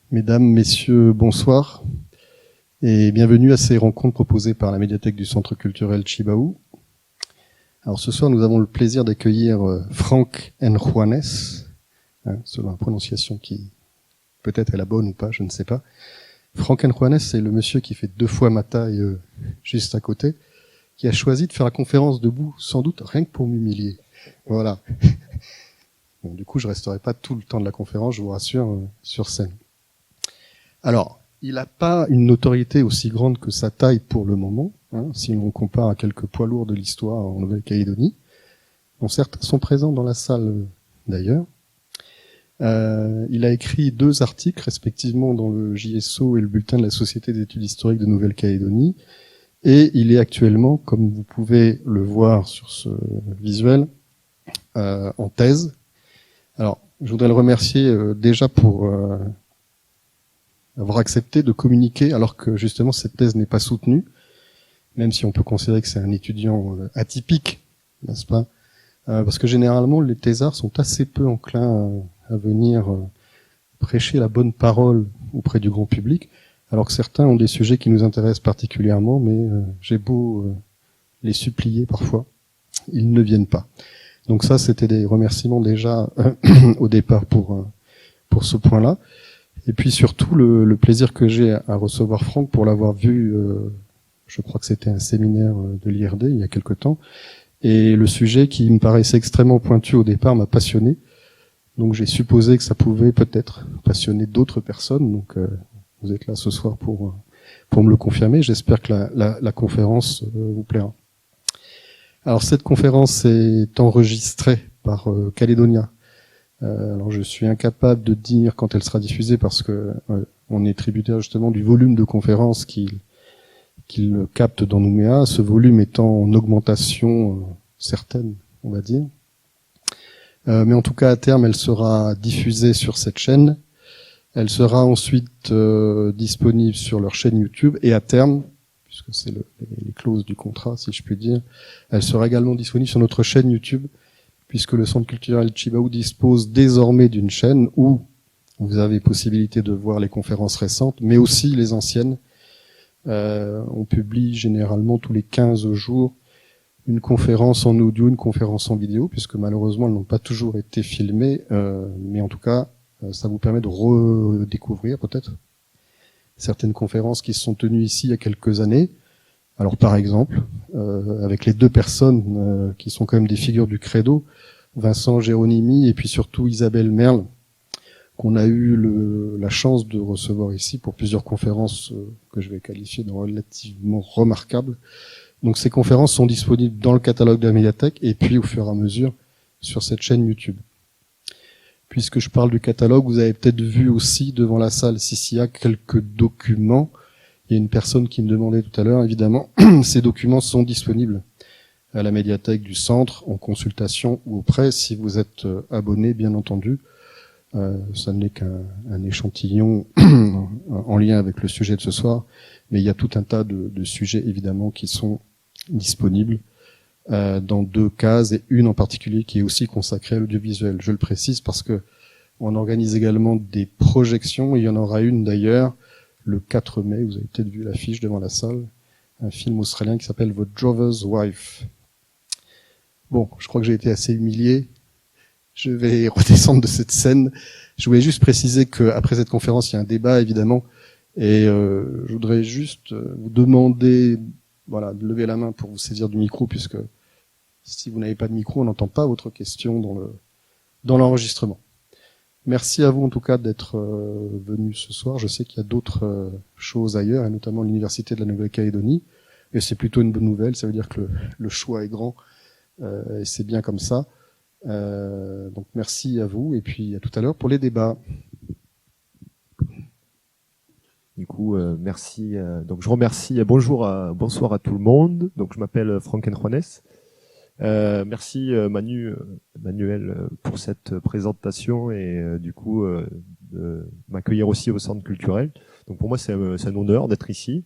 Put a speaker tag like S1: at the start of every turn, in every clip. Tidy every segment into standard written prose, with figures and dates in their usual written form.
S1: Mesdames, Messieurs, bonsoir et bienvenue à ces rencontres proposées par la médiathèque du Centre culturel Chibaou. Alors ce soir, nous avons le plaisir d'accueillir Franck Enjuanes, selon la prononciation qui peut-être est la bonne ou pas, je ne sais pas. Franck Enjuanes, c'est le monsieur qui fait 2 fois ma taille juste à côté, qui a choisi de faire la conférence debout, sans doute rien que pour m'humilier. Voilà. Bon, du coup, je resterai pas tout le temps de la conférence, je vous rassure, sur scène. Alors, il n'a pas une notoriété aussi grande que sa taille pour le moment, si on compare à quelques poids lourds de l'histoire en Nouvelle-Calédonie, dont certains sont présents dans la salle d'ailleurs. Il a écrit 2 articles, respectivement dans le JSO et le bulletin de la Société d'études historiques de Nouvelle-Calédonie, et il est actuellement, comme vous pouvez le voir sur ce visuel, en thèse. Alors, je voudrais le remercier déjà pour avoir accepté de communiquer alors que justement cette thèse n'est pas soutenue, même si on peut considérer que c'est un étudiant atypique, n'est-ce pas ? Parce que généralement les thésards sont assez peu enclins à venir prêcher la bonne parole auprès du grand public, alors que certains ont des sujets qui nous intéressent particulièrement, mais j'ai beau les supplier parfois, ils ne viennent pas. Donc ça, c'était des remerciements déjà au départ pour ce point-là. Et puis surtout le plaisir que j'ai à recevoir Franck pour l'avoir vu, je crois que c'était un séminaire de l'IRD il y a quelque temps, et le sujet qui me paraissait extrêmement pointu au départ m'a passionné. Donc j'ai supposé que ça pouvait peut-être passionner d'autres personnes. Donc vous êtes là ce soir pour me le confirmer. J'espère que la conférence vous plaira. Alors cette conférence est enregistrée par Calédonia. Alors je suis incapable de dire quand elle sera diffusée parce que on est tributaire justement du volume de conférences qu'il capte dans Nouméa, ce volume étant en augmentation certaine, on va dire. Mais en tout cas, à terme, elle sera diffusée sur cette chaîne. Elle sera ensuite disponible sur leur chaîne YouTube et à terme, puisque c'est les clauses du contrat, si je puis dire, elle sera également disponible sur notre chaîne YouTube, puisque le Centre culturel Chibaou dispose désormais d'une chaîne où vous avez possibilité de voir les conférences récentes, mais aussi les anciennes. On publie généralement tous les 15 jours une conférence en audio, une conférence en vidéo, puisque malheureusement elles n'ont pas toujours été filmées, mais en tout cas, ça vous permet de redécouvrir peut-être certaines conférences qui se sont tenues ici il y a quelques années. Alors par exemple, avec les 2 personnes qui sont quand même des figures du credo, Vincent Géronimi et puis surtout Isabelle Merle, qu'on a eu la chance de recevoir ici pour plusieurs conférences que je vais qualifier de relativement remarquables. Donc ces conférences sont disponibles dans le catalogue de la médiathèque et puis au fur et à mesure sur cette chaîne YouTube. Puisque je parle du catalogue, vous avez peut-être vu aussi devant la salle Sissia quelques documents. Il y a une personne qui me demandait tout à l'heure, évidemment, ces documents sont disponibles à la médiathèque du centre, en consultation ou auprès, si vous êtes abonné, bien entendu. Ça n'est qu'un échantillon en lien avec le sujet de ce soir, mais il y a tout un tas de sujets, évidemment, qui sont disponibles dans 2 cases, et une en particulier qui est aussi consacrée à l'audiovisuel. Je le précise parce que on organise également des projections, il y en aura une d'ailleurs, le 4 mai, vous avez peut-être vu l'affiche devant la salle, un film australien qui s'appelle The Drover's Wife. Bon, je crois que j'ai été assez humilié. Je vais redescendre de cette scène. Je voulais juste préciser qu'après cette conférence, il y a un débat, évidemment, et je voudrais juste vous demander, voilà, de lever la main pour vous saisir du micro, puisque si vous n'avez pas de micro, on n'entend pas votre question dans l'enregistrement. Merci à vous en tout cas d'être venus ce soir. Je sais qu'il y a d'autres choses ailleurs, et notamment l'Université de la Nouvelle-Calédonie. Et c'est plutôt une bonne nouvelle, ça veut dire que le choix est grand, et c'est bien comme ça. Donc merci à vous, et puis à tout à l'heure pour les débats.
S2: Du coup, merci. Donc je remercie. Bonsoir à tout le monde. Donc je m'appelle Franck Enjuanes. Merci Manuel pour cette présentation et du coup de m'accueillir aussi au centre culturel. Donc pour moi c'est un honneur d'être ici,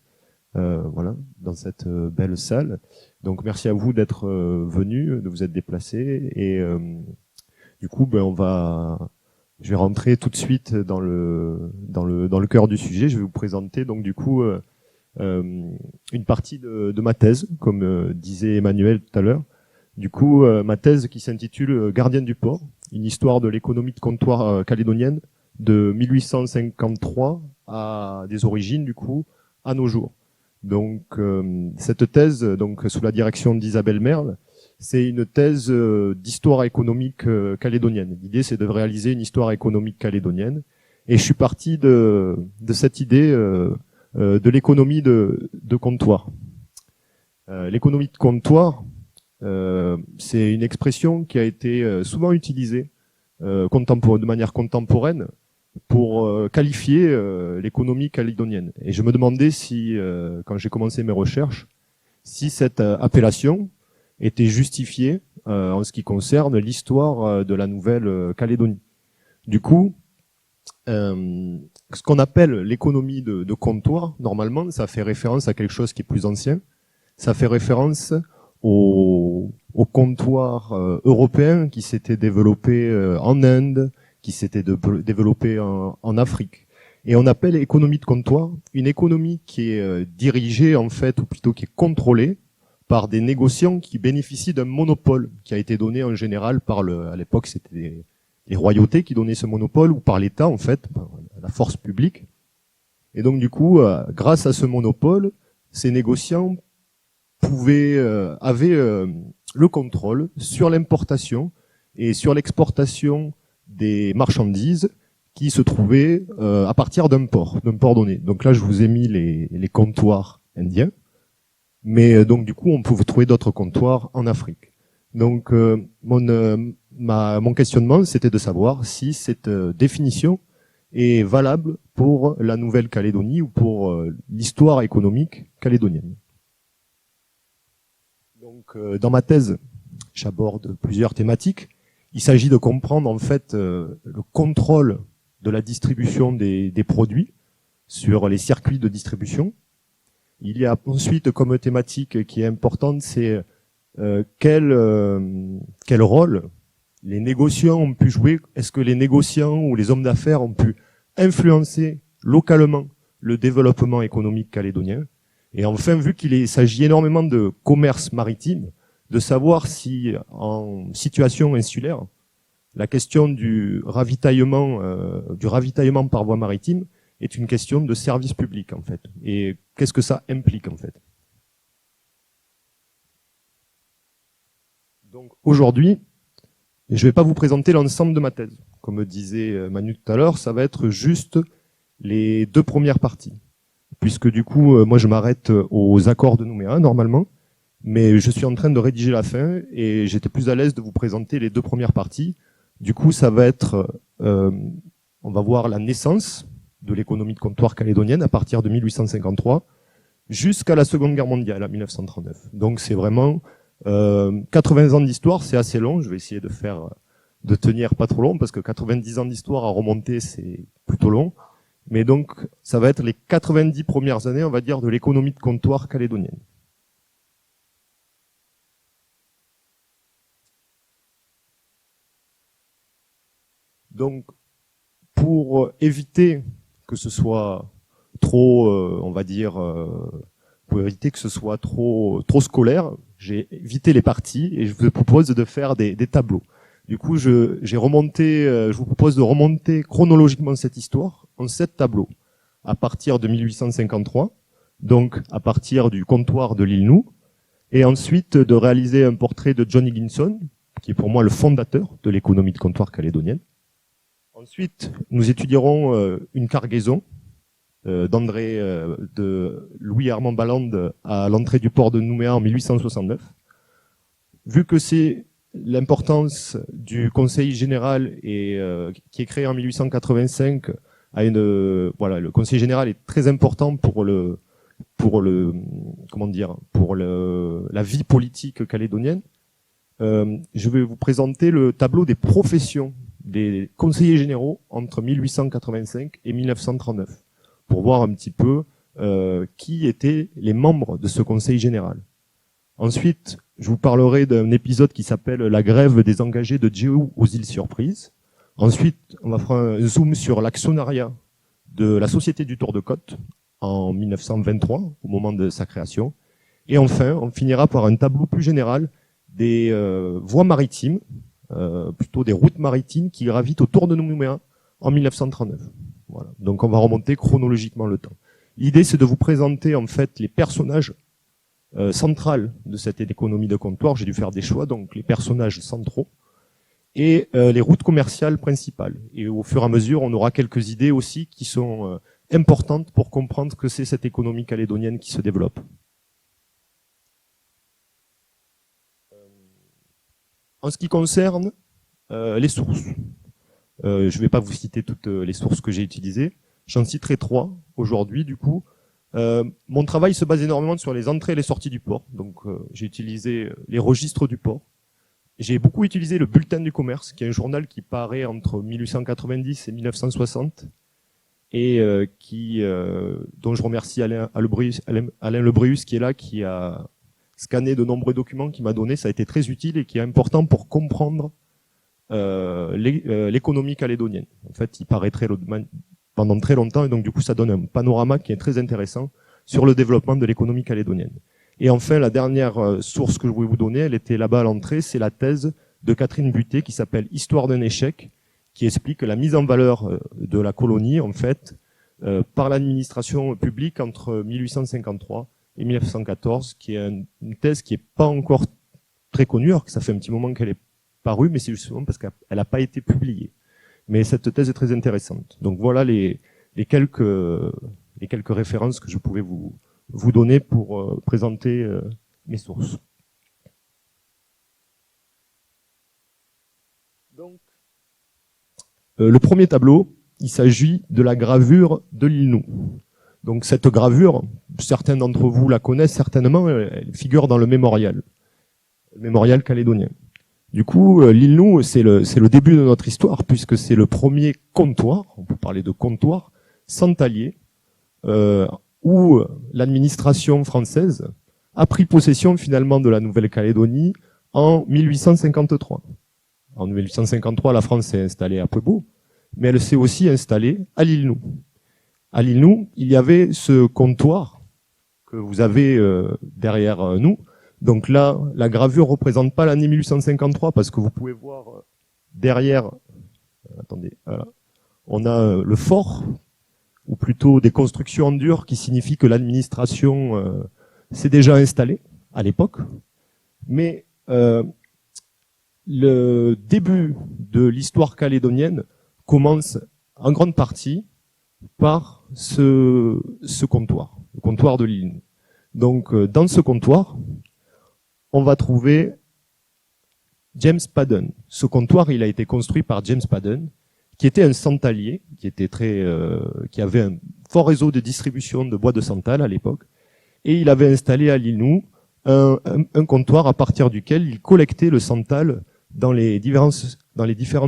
S2: voilà, dans cette belle salle. Donc merci à vous d'être venus, de vous être déplacés et du coup on va je vais rentrer tout de suite dans le cœur du sujet. Je vais vous présenter donc du coup une partie de ma thèse, comme disait Emmanuel tout à l'heure. Du coup, ma thèse qui s'intitule Gardien du port, une histoire de l'économie de comptoir calédonienne de 1853 à des origines du coup à nos jours. Donc cette thèse, donc sous la direction d'Isabelle Merle, c'est une thèse d'histoire économique calédonienne. L'idée, c'est de réaliser une histoire économique calédonienne. Et je suis parti de cette idée de l'économie de comptoir. L'économie de comptoir, c'est une expression qui a été souvent utilisée de manière contemporaine pour qualifier l'économie calédonienne. Et je me demandais si, quand j'ai commencé mes recherches, si cette appellation était justifiée en ce qui concerne l'histoire de la Nouvelle-Calédonie. Du coup, ce qu'on appelle l'économie de comptoir, normalement, ça fait référence à quelque chose qui est plus ancien. Ça fait référence au comptoir européen qui s'était développé en Inde, qui s'était développé en Afrique. Et on appelle économie de comptoir une économie qui est dirigée, en fait, ou plutôt qui est contrôlée par des négociants qui bénéficient d'un monopole qui a été donné en général par à l'époque, c'était les royautés qui donnaient ce monopole, ou par l'État, en fait, par la force publique. Et donc, du coup, grâce à ce monopole, ces négociants avaient le contrôle sur l'importation et sur l'exportation des marchandises qui se trouvaient à partir d'un port donné. Donc là, je vous ai mis les comptoirs indiens, mais donc du coup, on peut trouver d'autres comptoirs en Afrique. Donc mon questionnement, c'était de savoir si cette définition est valable pour la Nouvelle-Calédonie ou pour l'histoire économique calédonienne. Donc dans ma thèse, j'aborde plusieurs thématiques. Il s'agit de comprendre en fait le contrôle de la distribution des produits sur les circuits de distribution. Il y a ensuite comme thématique qui est importante, c'est quel rôle les négociants ont pu jouer. Est-ce que les négociants ou les hommes d'affaires ont pu influencer localement le développement économique calédonien? Et enfin, vu qu'il s'agit énormément de commerce maritime, de savoir si, en situation insulaire, la question du ravitaillement par voie maritime est une question de service public, en fait. Et qu'est-ce que ça implique, en fait? Donc, aujourd'hui, je ne vais pas vous présenter l'ensemble de ma thèse. Comme disait Manu tout à l'heure, ça va être juste les 2 premières parties. Puisque du coup, moi je m'arrête aux accords de Nouméa, normalement, mais je suis en train de rédiger la fin, et j'étais plus à l'aise de vous présenter les 2 premières parties. Du coup, ça va être, on va voir la naissance de l'économie de comptoir calédonienne à partir de 1853, jusqu'à la Seconde Guerre mondiale, à 1939. Donc c'est vraiment 80 ans d'histoire, c'est assez long, je vais essayer de tenir pas trop long, parce que 90 ans d'histoire à remonter, c'est plutôt long. Mais donc, ça va être les 90 premières années, on va dire, de l'économie de comptoir calédonienne. Donc, pour éviter que ce soit trop, on va dire, pour éviter que ce soit trop scolaire, j'ai évité les parties et je vous propose de faire des tableaux. Du coup, je vous propose de remonter chronologiquement cette histoire en 7 tableaux, à partir de 1853, donc à partir du comptoir de l'île Nou, et ensuite de réaliser un portrait de John Higginson, qui est pour moi le fondateur de l'économie de comptoir calédonienne. Ensuite, nous étudierons une cargaison de Louis-Armand Balland à l'entrée du port de Nouméa en 1869. Vu que c'est l'importance du Conseil général qui est créé en 1885 le Conseil général est très important pour la vie politique calédonienne. Je vais vous présenter le tableau des professions des conseillers généraux entre 1885 et 1939 pour voir un petit peu qui étaient les membres de ce Conseil général. Ensuite, je vous parlerai d'un épisode qui s'appelle la grève des engagés de Dieu aux îles Surprises Ensuite, on va faire un zoom sur l'actionnariat de la Société du Tour de Côte en 1923, au moment de sa création. Et enfin, on finira par un tableau plus général des voies maritimes, plutôt des routes maritimes qui gravitent autour de Nouméa en 1939. Voilà. Donc on va remonter chronologiquement le temps. L'idée, c'est de vous présenter en fait les personnages centrales de cette économie de comptoir. J'ai dû faire des choix, donc les personnages centraux et les routes commerciales principales. Et au fur et à mesure, on aura quelques idées aussi qui sont importantes pour comprendre que c'est cette économie calédonienne qui se développe. En ce qui concerne les sources, je ne vais pas vous citer toutes les sources que j'ai utilisées. J'en citerai 3 aujourd'hui, du coup. Mon travail se base énormément sur les entrées et les sorties du port. Donc, j'ai utilisé les registres du port. J'ai beaucoup utilisé le Bulletin du commerce, qui est un journal qui paraît entre 1890 et 1960, et dont je remercie Alain Lebrius, qui est là, qui a scanné de nombreux documents qu'il m'a donné. Ça a été très utile et qui est important pour comprendre l'économie calédonienne. En fait, il paraîtrait pendant très longtemps, et donc du coup, ça donne un panorama qui est très intéressant sur le développement de l'économie calédonienne. Et enfin, la dernière source que je voulais vous donner, elle était là-bas à l'entrée, c'est la thèse de Catherine Buté qui s'appelle « Histoire d'un échec », qui explique la mise en valeur de la colonie, en fait, par l'administration publique entre 1853 et 1914, qui est une thèse qui n'est pas encore très connue, alors que ça fait un petit moment qu'elle est parue, mais c'est justement parce qu'elle n'a pas été publiée. Mais cette thèse est très intéressante. Donc voilà les quelques références que je pouvais vous donner pour présenter mes sources. Donc, le premier tableau, il s'agit de la gravure de l'île Nou. Donc cette gravure, certains d'entre vous la connaissent certainement, elle figure dans le mémorial calédonien. Du coup, l'île Nou, c'est le début de notre histoire, puisque c'est le premier comptoir, on peut parler de comptoir, centralier, où l'administration française a pris possession finalement de la Nouvelle-Calédonie en 1853. En 1853, la France s'est installée à Pueblo, mais elle s'est aussi installée à l'île Nou. À l'île Nou, il y avait ce comptoir que vous avez derrière nous. Donc là, la gravure représente pas l'année 1853 parce que vous pouvez voir derrière, attendez, voilà, on a le fort, ou plutôt des constructions en dur qui signifient que l'administration s'est déjà installée à l'époque. Mais le début de l'histoire calédonienne commence en grande partie par ce comptoir, le comptoir de l'île. Donc dans ce comptoir, on va trouver James Padden. Ce comptoir, il a été construit par James Padden, qui était un santalier, qui avait un fort réseau de distribution de bois de santal à l'époque, et il avait installé à l'île Nou un comptoir à partir duquel il collectait le santal dans les différentes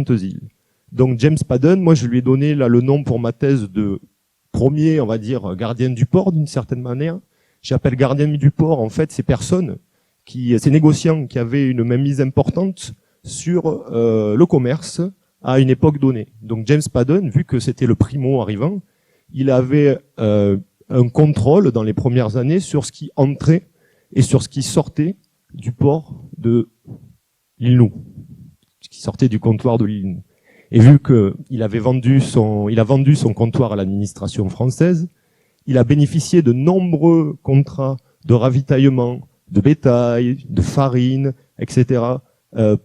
S2: îles. Donc James Padden, moi je lui ai donné là le nom pour ma thèse de premier, on va dire, gardien du port d'une certaine manière. J'appelle gardien du port en fait ces personnes, ces négociants qui avaient une mainmise importante sur le commerce à une époque donnée. Donc James Padden, vu que c'était le primo arrivant, il avait un contrôle dans les premières années sur ce qui entrait et sur ce qui sortait du port de l'île Nou, ce qui sortait du comptoir de l'île Nou. Et vu qu'il a vendu son comptoir à l'administration française, il a bénéficié de nombreux contrats de ravitaillement, de bétail, de farine, etc.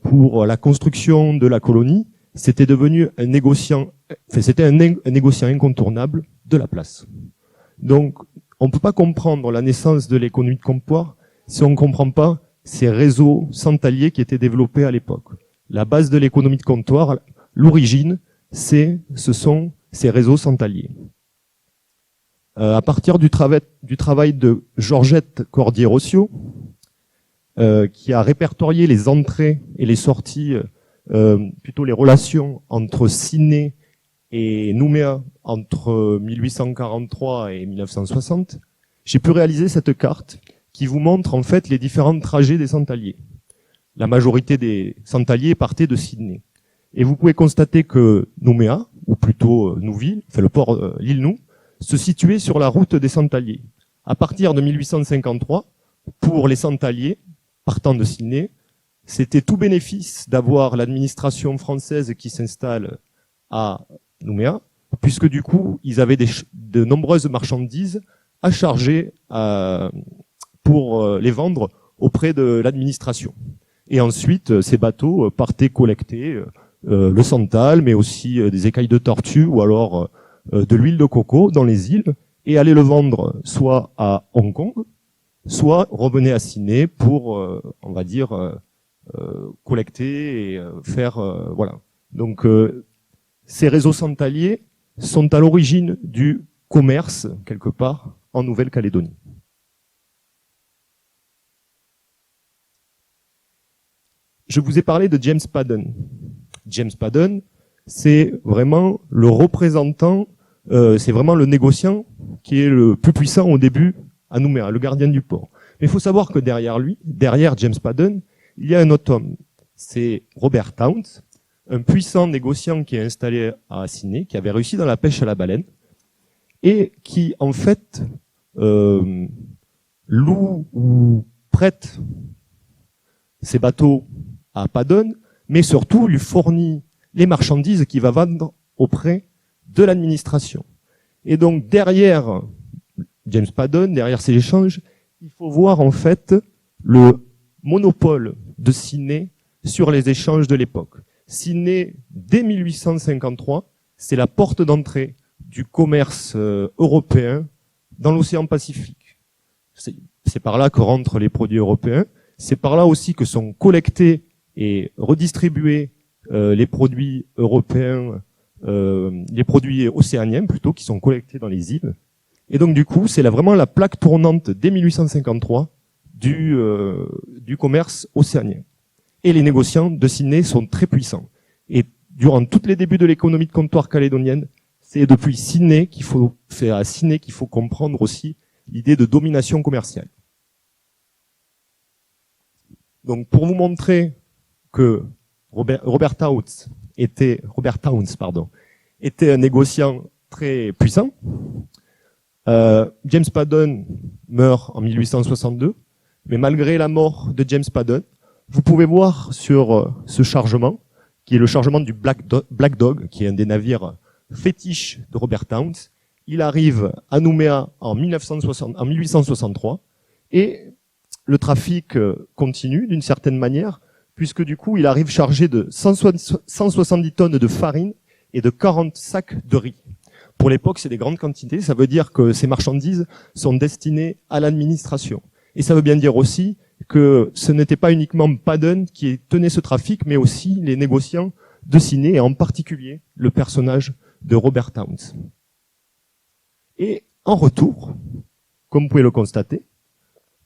S2: Pour la construction de la colonie. C'était devenu un négociant incontournable de la place. Donc, on ne peut pas comprendre la naissance de l'économie de comptoir si on ne comprend pas ces réseaux santaliers qui étaient développés à l'époque. La base de l'économie de comptoir, l'origine, ce sont ces réseaux santaliers. À partir du travail de Georgette Cordier-Rossio, qui a répertorié les entrées et les sorties, plutôt les relations entre Sydney et Nouméa entre 1843 et 1960, j'ai pu réaliser cette carte qui vous montre en fait les différents trajets des santaliers. La majorité des santaliers partaient de Sydney. Et vous pouvez constater que Nouméa, ou plutôt Nouville, enfin le port l'île Nou, se situait sur la route des Santaliers. À partir de 1853, pour les Santaliers, partant de Sydney, c'était tout bénéfice d'avoir l'administration française qui s'installe à Nouméa, puisque du coup, ils avaient de nombreuses marchandises à charger pour les vendre auprès de l'administration. Et ensuite, ces bateaux partaient collecter le santal, mais aussi des écailles de tortue ou alors de l'huile de coco dans les îles et allaient le vendre soit à Hong Kong, soit revenaient à Sydney pour, on va dire, collecter et faire, voilà. Donc, ces réseaux santaliers sont à l'origine du commerce, quelque part, en Nouvelle-Calédonie. Je vous ai parlé de James Padden. James Padden, c'est vraiment le représentant, c'est vraiment le négociant qui est le plus puissant au début à Nouméa, le gardien du port. Mais il faut savoir que derrière lui, derrière James Padden, il y a un autre homme. C'est Robert Towns, un puissant négociant qui est installé à Sydney, qui avait réussi dans la pêche à la baleine, et qui, en fait, loue ou prête ses bateaux à Padden, mais surtout lui fournit les marchandises qu'il va vendre auprès de l'administration. Et donc, derrière James Padden, derrière ces échanges, il faut voir, en fait, le monopole de Sydney sur les échanges de l'époque. Sydney, dès 1853, c'est la porte d'entrée du commerce européen dans l'océan Pacifique. C'est par là que rentrent les produits européens. C'est par là aussi que sont collectés et redistribués les produits européens, les produits océaniens plutôt, qui sont collectés dans les îles. Et donc du coup, c'est vraiment la plaque tournante dès 1853 du commerce océanien. Et les négociants de Sydney sont très puissants. Et durant tous les débuts de l'économie de comptoir calédonienne, c'est depuis Sydney c'est à Sydney qu'il faut comprendre aussi l'idée de domination commerciale. Donc, pour vous montrer que Robert Towns était un négociant très puissant, James Padden meurt en 1862, mais malgré la mort de James Padden, vous pouvez voir sur ce chargement, qui est le chargement du Black Dog, qui est un des navires fétiches de Robert Towns. Il arrive à Nouméa en 1863 et le trafic continue d'une certaine manière, puisque du coup, il arrive chargé de 170 tonnes de farine et de 40 sacs de riz. Pour l'époque, c'est des grandes quantités. Ça veut dire que ces marchandises sont destinées à l'administration. Et ça veut bien dire aussi que ce n'était pas uniquement Padden qui tenait ce trafic, mais aussi les négociants de Sydney, et en particulier le personnage de Robert Towns. Et en retour, comme vous pouvez le constater,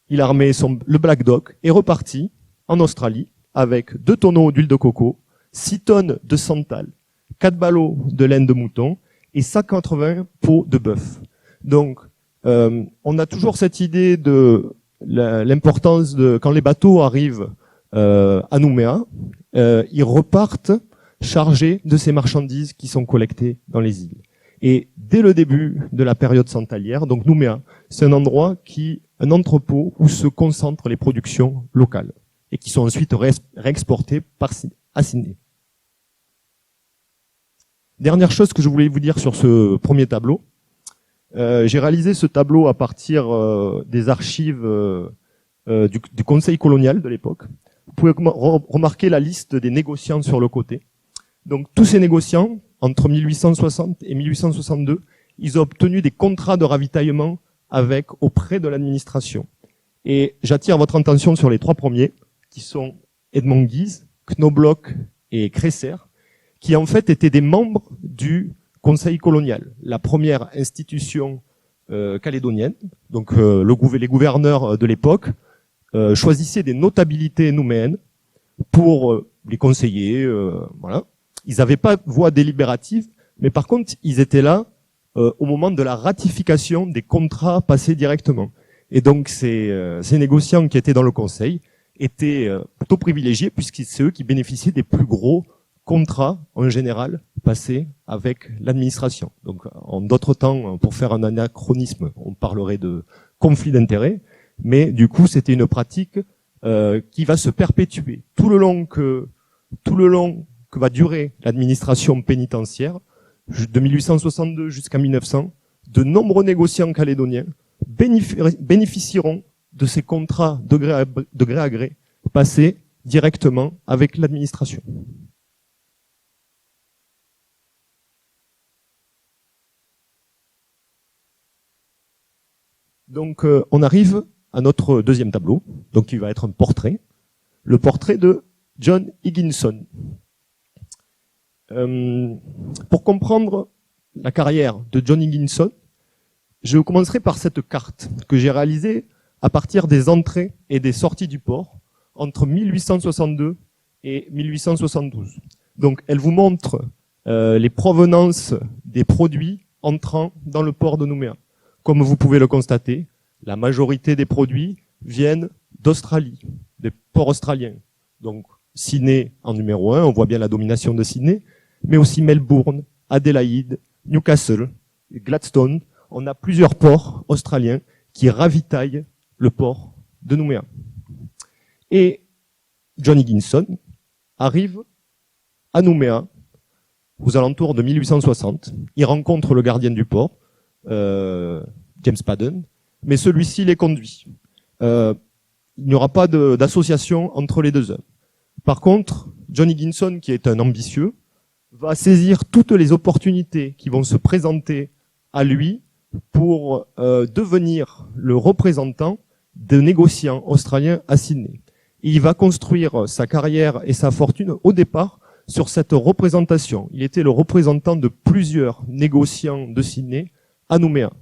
S2: il a armé le Black Dog et reparti en Australie avec 2 tonneaux d'huile de coco, 6 tonnes de santal, 4 ballots de laine de mouton et 180 peaux de bœuf. Donc, on a toujours cette idée de l'importance de quand les bateaux arrivent à Nouméa, ils repartent chargés de ces marchandises qui sont collectées dans les îles. Et dès le début de la période santalière, donc Nouméa, c'est un endroit un entrepôt où se concentrent les productions locales et qui sont ensuite réexportées à Sydney. Dernière chose que je voulais vous dire sur ce premier tableau, j'ai réalisé ce tableau à partir des archives du Conseil colonial de l'époque. Vous pouvez remarquer la liste des négociants sur le côté. Donc tous ces négociants, entre 1860 et 1862, ils ont obtenu des contrats de ravitaillement auprès de l'administration. Et j'attire votre attention sur les 3 premiers, qui sont Edmond Guise, Knobloch et Cresser, qui en fait étaient des membres du Conseil colonial, la première institution calédonienne. Donc les gouverneurs de l'époque choisissaient des notabilités nouméennes pour les conseiller. Voilà. Ils n'avaient pas voix délibérative, mais par contre, ils étaient là au moment de la ratification des contrats passés directement. Et donc, ces négociants qui étaient dans le Conseil étaient plutôt privilégiés, puisque c'est eux qui bénéficiaient des plus gros contrats, en général, passés avec l'administration. Donc, en d'autres temps, pour faire un anachronisme, on parlerait de conflit d'intérêts, mais du coup, c'était une pratique qui va se perpétuer tout le long que va durer l'administration pénitentiaire, de 1862 jusqu'à 1900. De nombreux négociants calédoniens bénéficieront de ces contrats de gré à gré passés directement avec l'administration. Donc on arrive à notre deuxième tableau, donc qui va être un portrait, le portrait de John Higginson. Pour comprendre la carrière de John Higginson, je commencerai par cette carte que j'ai réalisée à partir des entrées et des sorties du port entre 1862 et 1872. Donc elle vous montre les provenances des produits entrant dans le port de Nouméa. Comme vous pouvez le constater, la majorité des produits viennent d'Australie, des ports australiens. Donc Sydney en numéro 1, on voit bien la domination de Sydney, mais aussi Melbourne, Adélaïde, Newcastle, Gladstone. On a plusieurs ports australiens qui ravitaillent le port de Nouméa. Et John Higginson arrive à Nouméa aux alentours de 1860. Il rencontre le gardien du port, James Padden, mais celui-ci les conduit. Il n'y aura pas d'association entre les deux hommes. Par contre, John Higginson, qui est un ambitieux, va saisir toutes les opportunités qui vont se présenter à lui pour devenir le représentant de négociants australiens à Sydney. Il va construire sa carrière et sa fortune au départ sur cette représentation. Il était le représentant de plusieurs négociants de Sydney à Nouméa.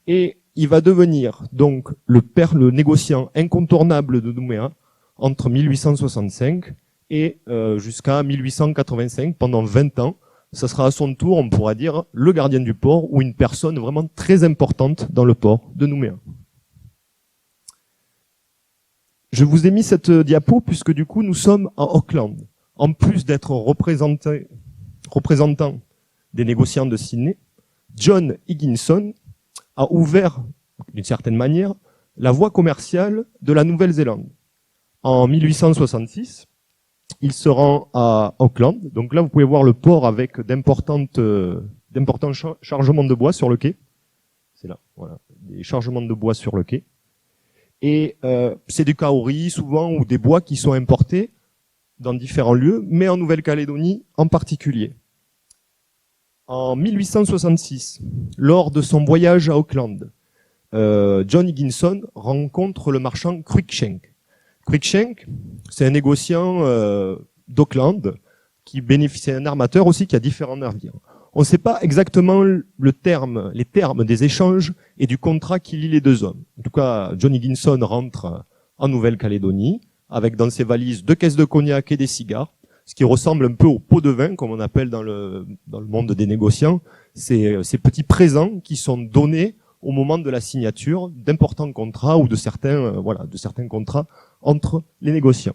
S2: Et il va devenir donc le négociant incontournable de Nouméa entre 1865 et jusqu'à 1885, pendant 20 ans. Ça sera à son tour, on pourra dire, le gardien du port ou une personne vraiment très importante dans le port de Nouméa. Je vous ai mis cette diapo puisque du coup nous sommes à Auckland. En plus d'être représentant des négociants de Sydney, John Higginson a ouvert, d'une certaine manière, la voie commerciale de la Nouvelle-Zélande. En 1866, il se rend à Auckland. Donc là, vous pouvez voir le port avec d'importants chargements de bois sur le quai. C'est là, voilà, des chargements de bois sur le quai. Et c'est du kauri souvent ou des bois qui sont importés dans différents lieux, mais en Nouvelle-Calédonie en particulier. En 1866, lors de son voyage à Auckland, John Higginson rencontre le marchand Cruikshank. Cruikshank, c'est un négociant d'Auckland qui bénéficie d'un armateur aussi qui a différents navires. On ne sait pas exactement les termes des échanges et du contrat qui lie les deux hommes. En tout cas, John Higginson rentre en Nouvelle-Calédonie avec dans ses valises 2 caisses de cognac et des cigares, ce qui ressemble un peu au pot de vin, comme on appelle dans le monde des négociants. Ces petits présents qui sont donnés au moment de la signature d'importants contrats ou de certains contrats entre les négociants.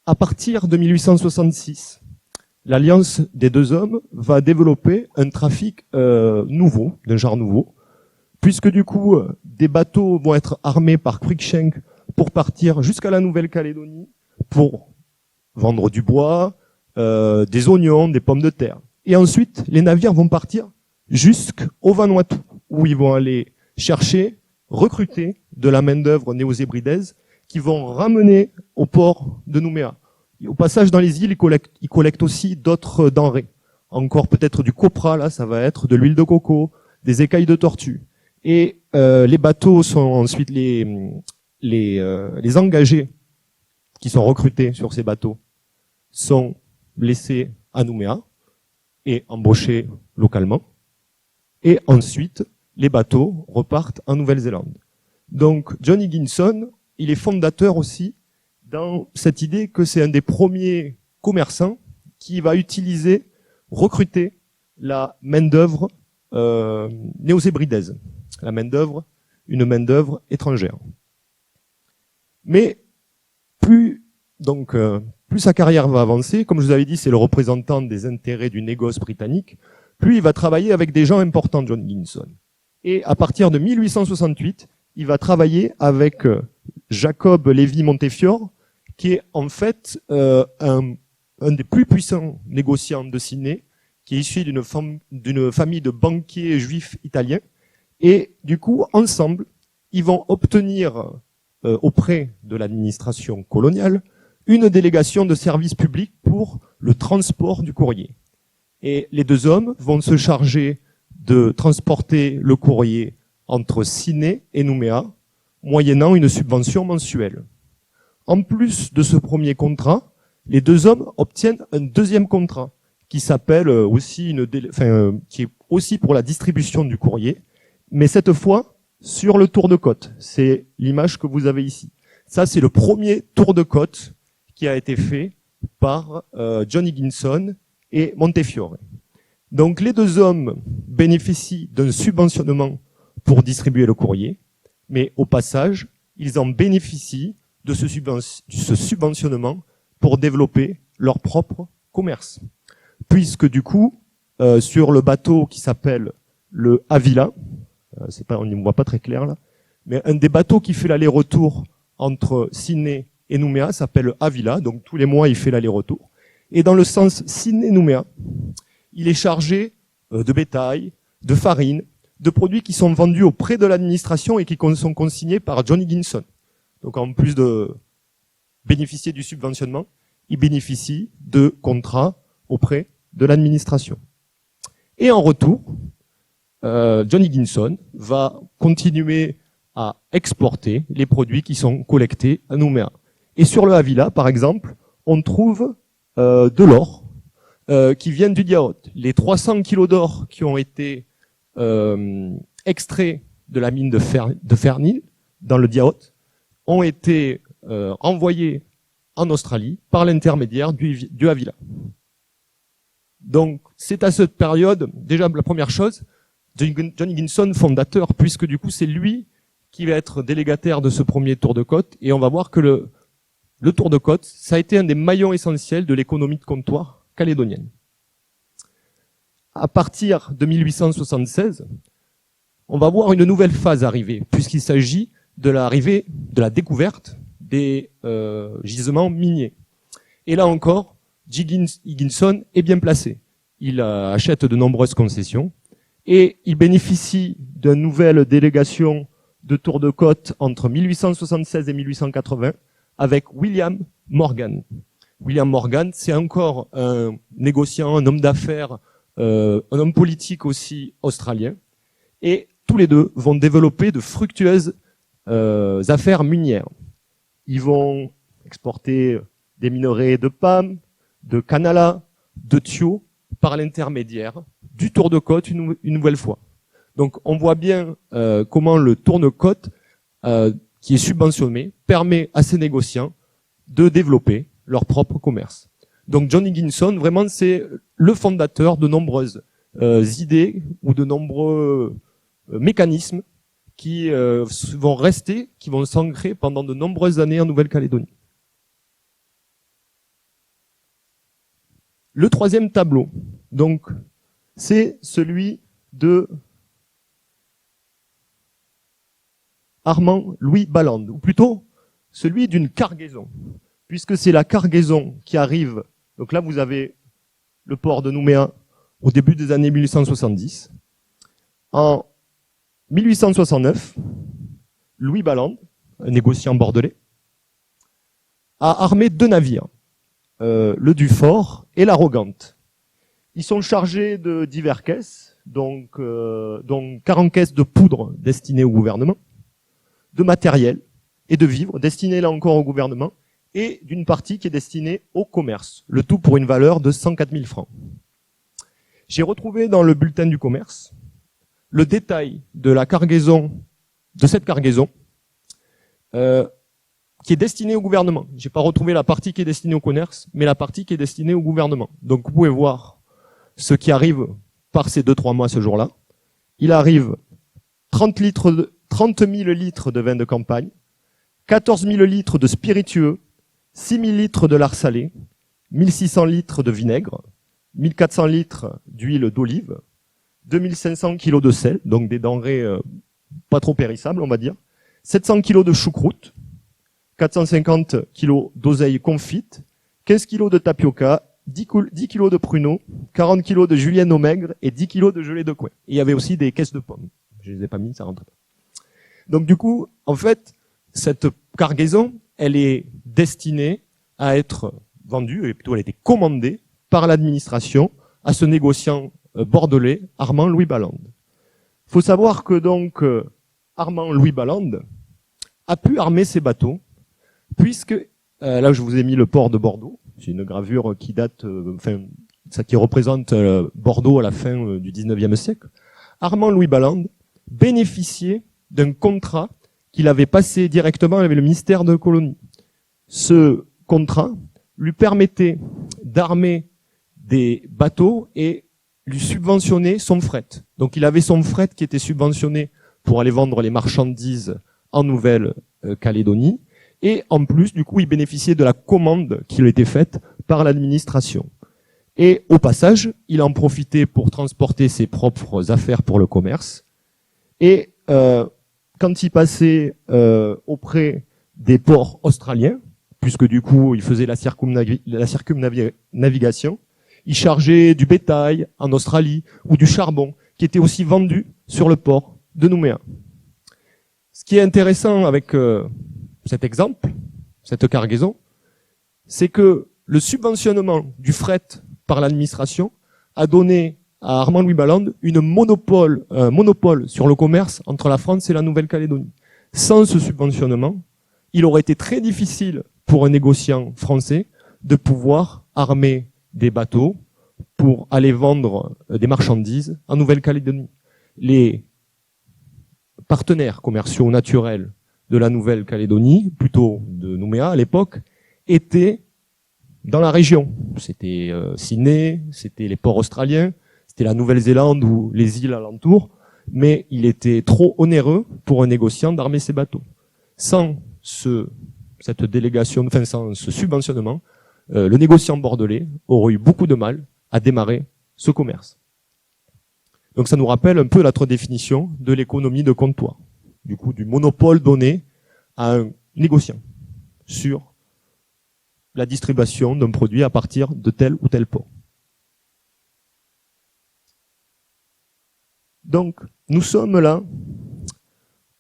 S2: À partir de 1866, l'alliance des deux hommes va développer un trafic nouveau, d'un genre nouveau, puisque du coup, des bateaux vont être armés par Cruikshank pour partir jusqu'à la Nouvelle-Calédonie pour vendre du bois, des oignons, des pommes de terre. Et ensuite, les navires vont partir jusqu'au Vanuatu, où ils vont aller chercher, recruter de la main-d'œuvre néo-zébridaise qui vont ramener au port de Nouméa. Et au passage dans les îles, ils collectent aussi d'autres denrées. Encore peut-être du copra, là, ça va être de l'huile de coco, des écailles de tortue. Et les bateaux sont ensuite les engagés qui sont recrutés sur ces bateaux sont laissés à Nouméa et embauchés localement. Et ensuite, les bateaux repartent en Nouvelle-Zélande. Donc, John Higginson, il est fondateur aussi dans cette idée que c'est un des premiers commerçants qui va recruter la main-d'œuvre néo-zébridaise, une main-d'œuvre étrangère. Mais plus plus sa carrière va avancer, comme je vous avais dit, c'est le représentant des intérêts du négoce britannique, plus il va travailler avec des gens importants, John Higginson. Et à partir de 1868, il va travailler avec Jacob Levi Montefiore, qui est en fait un des plus puissants négociants de Sydney, qui est issu d'une famille de banquiers juifs italiens. Et du coup, ensemble, ils vont obtenir auprès de l'administration coloniale une délégation de service public pour le transport du courrier. Et les deux hommes vont se charger de transporter le courrier entre Sydney et Nouméa, moyennant une subvention mensuelle. En plus de ce premier contrat, les deux hommes obtiennent un deuxième contrat qui s'appelle aussi qui est aussi pour la distribution du courrier, mais cette fois sur le tour de côte. C'est l'image que vous avez ici. Ça, c'est le premier tour de côte qui a été fait par John Higginson et Montefiore. Donc les deux hommes bénéficient d'un subventionnement pour distribuer le courrier, mais au passage, ils en bénéficient de ce subventionnement pour développer leur propre commerce. Puisque du coup, sur le bateau qui s'appelle le Avila, on ne voit pas très clair là, mais un des bateaux qui fait l'aller-retour entre Sydney et Nouméa s'appelle Avila, donc tous les mois il fait l'aller-retour. Et dans le sens Sydney-Nouméa, il est chargé de bétail, de farine, de produits qui sont vendus auprès de l'administration et qui sont consignés par John Higginson. Donc en plus de bénéficier du subventionnement, il bénéficie de contrats auprès de l'administration. Et en retour, John Higginson va continuer à exporter les produits qui sont collectés à Nouméa. Et sur le Avila, par exemple, on trouve de l'or qui vient du Diaoth. Les 300 kilos d'or qui ont été extraits de la mine de Fernhill, dans le Diaoth, ont été envoyés en Australie par l'intermédiaire du Avila. Donc, c'est à cette période, déjà la première chose, John Higginson, fondateur, puisque du coup, c'est lui qui va être délégataire de ce premier tour de côte, et on va voir que le tour de côte, ça a été un des maillons essentiels de l'économie de comptoir calédonienne. À partir de 1876, on va voir une nouvelle phase arriver, puisqu'il s'agit de l'arrivée de la découverte des gisements miniers. Et là encore, Higginson est bien placé. Il achète de nombreuses concessions et il bénéficie d'une nouvelle délégation de tour de côte entre 1876 et 1880 avec William Morgan. William Morgan, c'est encore un négociant, un homme d'affaires, un homme politique aussi australien. Et tous les deux vont développer de fructueuses affaires minières. Ils vont exporter des minerais de palme, de canala, de thio, par l'intermédiaire du tour de côte une nouvelle fois. Donc on voit bien comment le tour de côte, qui est subventionné, permet à ces négociants de développer leur propre commerce. Donc John Higginson, vraiment, c'est le fondateur de nombreuses idées ou de nombreux mécanismes qui vont rester, qui vont s'ancrer pendant de nombreuses années en Nouvelle-Calédonie. Le troisième tableau, donc, c'est celui de Armand Louis Balland, ou plutôt celui d'une cargaison, puisque c'est la cargaison qui arrive. Donc là, vous avez le port de Nouméa au début des années 1870. En 1869, Louis Balland, un négociant bordelais, a armé 2 navires, le Dufort et l'Arrogante. Ils sont chargés de diverses caisses, donc 40 caisses de poudre destinées au gouvernement, de matériel et de vivres destinés là encore au gouvernement, et d'une partie qui est destinée au commerce, le tout pour une valeur de 104 000 francs. J'ai retrouvé dans le bulletin du commerce le détail de la cargaison, de cette cargaison, qui est destinée au gouvernement. J'ai pas retrouvé la partie qui est destinée au commerce, mais la partie qui est destinée au gouvernement. Donc vous pouvez voir ce qui arrive par ces 2-3 mois ce jour-là. Il arrive 30 000 litres de vin de campagne, 14 000 litres de spiritueux, 6000 litres de lard salé, 1600 litres de vinaigre, 1400 litres d'huile d'olive, 2500 kilos de sel, donc des denrées pas trop périssables, on va dire, 700 kilos de choucroute, 450 kilos d'oseille confite, 15 kilos de tapioca, 10 kilos de pruneaux, 40 kilos de julienne au maigre et 10 kilos de gelée de coin. Et il y avait aussi des caisses de pommes. Je les ai pas mis, ça rentre pas. Donc du coup, en fait, cette cargaison, elle est destinée à être vendue, et plutôt elle a été commandée par l'administration à ce négociant bordelais, Armand Louis Balland. Il faut savoir que donc Armand Louis Balland a pu armer ses bateaux, puisque là je vous ai mis le port de Bordeaux, c'est une gravure qui date, qui représente Bordeaux à la fin du 19e siècle. Armand Louis Balland bénéficiait d'un contrat qu'il avait passé directement avec le ministère de colonie. Ce contrat lui permettait d'armer des bateaux et lui subventionner son fret. Donc il avait son fret qui était subventionné pour aller vendre les marchandises en Nouvelle-Calédonie. Et en plus, du coup, il bénéficiait de la commande qui lui était faite par l'administration. Et au passage, il en profitait pour transporter ses propres affaires pour le commerce. Et quand il passait auprès des ports australiens, puisque du coup, il faisait la circumnavigation, il chargeait du bétail en Australie ou du charbon qui était aussi vendu sur le port de Nouméa. Ce qui est intéressant avec cet exemple, cette cargaison, c'est que le subventionnement du fret par l'administration a donné à Armand Louis Balland un monopole sur le commerce entre la France et la Nouvelle-Calédonie. Sans ce subventionnement, il aurait été très difficile pour un négociant français de pouvoir armer des bateaux pour aller vendre des marchandises en Nouvelle-Calédonie. Les partenaires commerciaux naturels de la Nouvelle-Calédonie, plutôt de Nouméa à l'époque, étaient dans la région. C'était Sydney, c'était les ports australiens, c'était la Nouvelle-Zélande ou les îles alentours, mais il était trop onéreux pour un négociant d'armer ses bateaux. Sans cette délégation, sans ce subventionnement, le négociant bordelais aurait eu beaucoup de mal à démarrer ce commerce. Donc ça nous rappelle un peu notre définition de l'économie de comptoir. Du coup, du monopole donné à un négociant sur la distribution d'un produit à partir de tel ou tel port. Donc, nous sommes là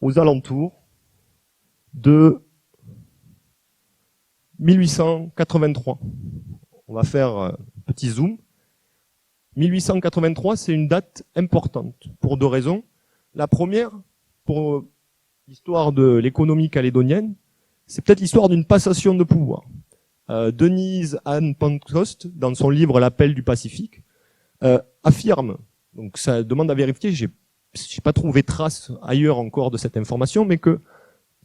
S2: aux alentours de 1883. On va faire un petit zoom. 1883, c'est une date importante pour deux raisons. La première, pour l'histoire de l'économie calédonienne, c'est peut-être l'histoire d'une passation de pouvoir. Denise Anne Pancoast, dans son livre L'appel du Pacifique, affirme, donc ça demande à vérifier, j'ai pas trouvé trace ailleurs encore de cette information, mais que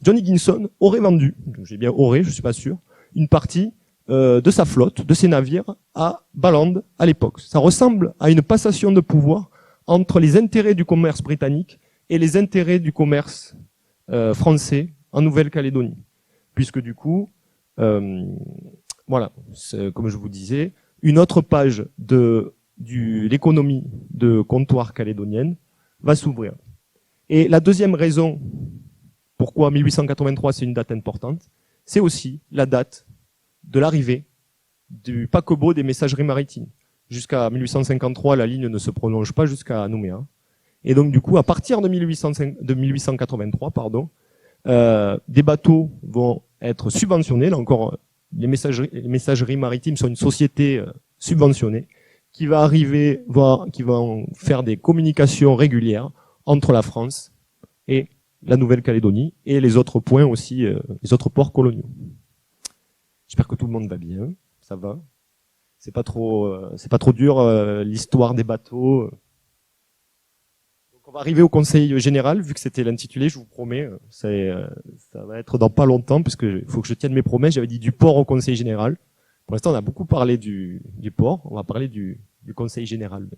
S2: John Higginson aurait vendu, donc j'ai bien aurait, je suis pas sûr, une partie de sa flotte, de ses navires, à Balland à l'époque. Ça ressemble à une passation de pouvoir entre les intérêts du commerce britannique et les intérêts du commerce français en Nouvelle-Calédonie. Puisque du coup, voilà, comme je vous disais, une autre page de l'économie de comptoir calédonienne va s'ouvrir. Et la deuxième raison pourquoi 1883 c'est une date importante, c'est aussi la date de l'arrivée du paquebot des messageries maritimes. Jusqu'à 1853, la ligne ne se prolonge pas jusqu'à Nouméa. Et donc du coup, à partir de 1883, des bateaux vont être subventionnés. Là encore, les messageries maritimes sont une société subventionnée qui va arriver, qui va faire des communications régulières entre la France et la Nouvelle-Calédonie et les autres points aussi, les autres ports coloniaux. J'espère que tout le monde va bien, ça va. C'est pas trop dur l'histoire des bateaux. Donc on va arriver au Conseil général, vu que c'était l'intitulé, je vous promets, ça va être dans pas longtemps, puisque il faut que je tienne mes promesses. J'avais dit du port au Conseil général. Pour l'instant, on a beaucoup parlé du port, on va parler du Conseil général.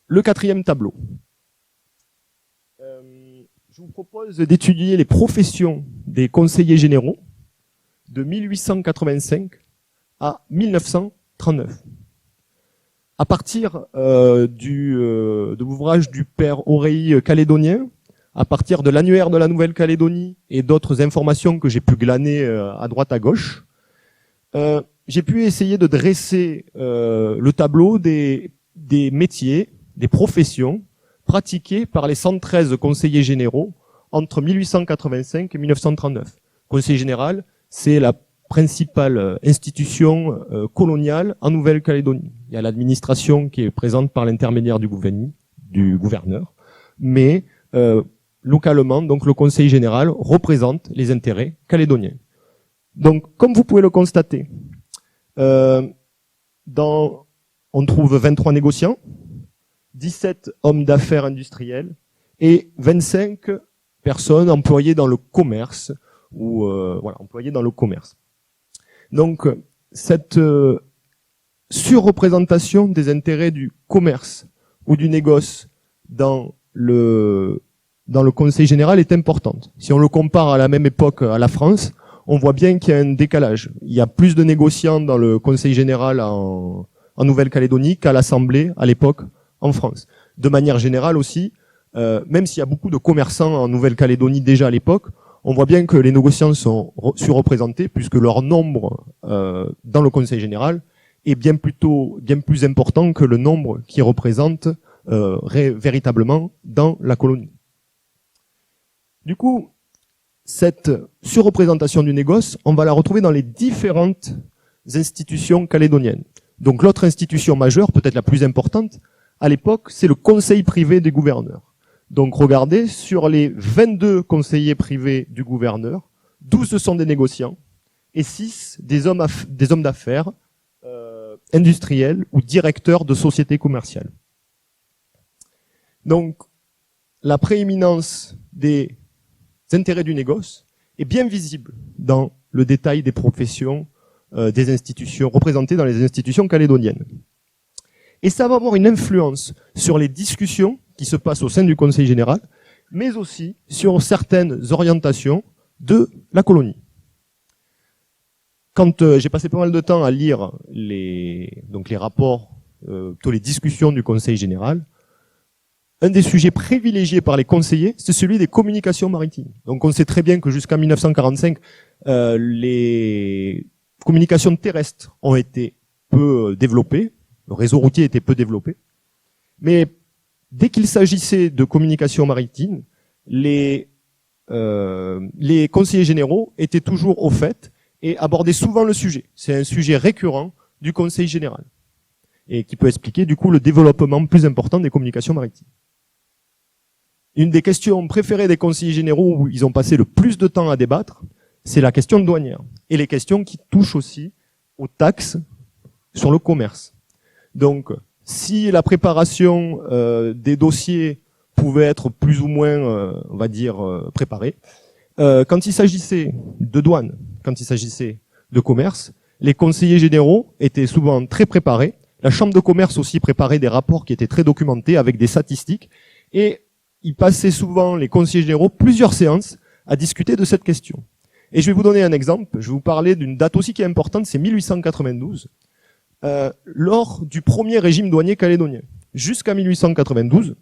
S2: le quatrième tableau. Je vous propose d'étudier les professions des conseillers généraux de 1885 à 1939. À partir de l'ouvrage du père Oreilly calédonien, à partir de l'annuaire de la Nouvelle-Calédonie et d'autres informations que j'ai pu glaner à droite à gauche, j'ai pu essayer de dresser le tableau des métiers, des professions pratiquées par les 113 conseillers généraux entre 1885 et 1939. Conseiller général, c'est la principale institution coloniale en Nouvelle-Calédonie. Il y a l'administration qui est présente par l'intermédiaire du gouverneur, mais localement, donc le conseil général représente les intérêts calédoniens. Donc, comme vous pouvez le constater, on trouve 23 négociants, 17 hommes d'affaires industriels et 25 personnes employées dans le commerce ou employées dans le commerce. Donc, cette surreprésentation des intérêts du commerce ou du négoce dans le conseil général est importante. Si on le compare à la même époque à la France, on voit bien qu'il y a un décalage. Il y a plus de négociants dans le conseil général en Nouvelle-Calédonie qu'à l'Assemblée à l'époque en France. De manière générale aussi, même s'il y a beaucoup de commerçants en Nouvelle-Calédonie déjà à l'époque, on voit bien que les négociants sont surreprésentés puisque leur nombre dans le conseil général est bien plus important que le nombre qui représente véritablement dans la colonie. Du coup, cette surreprésentation du négoce, on va la retrouver dans les différentes institutions calédoniennes. Donc l'autre institution majeure, peut-être la plus importante, à l'époque, c'est le conseil privé des gouverneurs. Donc regardez, sur les 22 conseillers privés du gouverneur, 12 sont des négociants et 6 des hommes d'affaires industriels ou directeurs de sociétés commerciales. Donc la prééminence des intérêts du négoce est bien visible dans le détail des professions des institutions représentées dans les institutions calédoniennes. Et ça va avoir une influence sur les discussions qui se passent au sein du Conseil général, mais aussi sur certaines orientations de la colonie. Quand j'ai passé pas mal de temps à lire les rapports, plutôt les discussions du Conseil général, un des sujets privilégiés par les conseillers, c'est celui des communications maritimes. Donc on sait très bien que jusqu'en 1945, les communications terrestres ont été peu développées, le réseau routier était peu développé, mais dès qu'il s'agissait de communications maritimes, les conseillers généraux étaient toujours au fait et abordaient souvent le sujet. C'est un sujet récurrent du Conseil général et qui peut expliquer du coup le développement plus important des communications maritimes. Une des questions préférées des conseillers généraux où ils ont passé le plus de temps à débattre, c'est la question douanière et les questions qui touchent aussi aux taxes sur le commerce. Donc, si la préparation des dossiers pouvait être plus ou moins, préparée, quand il s'agissait de douane, quand il s'agissait de commerce, les conseillers généraux étaient souvent très préparés. La chambre de commerce aussi préparait des rapports qui étaient très documentés avec des statistiques et ils passaient souvent, les conseillers généraux, plusieurs séances à discuter de cette question. Et je vais vous donner un exemple. Je vais vous parler d'une date aussi qui est importante, c'est 1892. Lors du premier régime douanier calédonien. Jusqu'à 1892,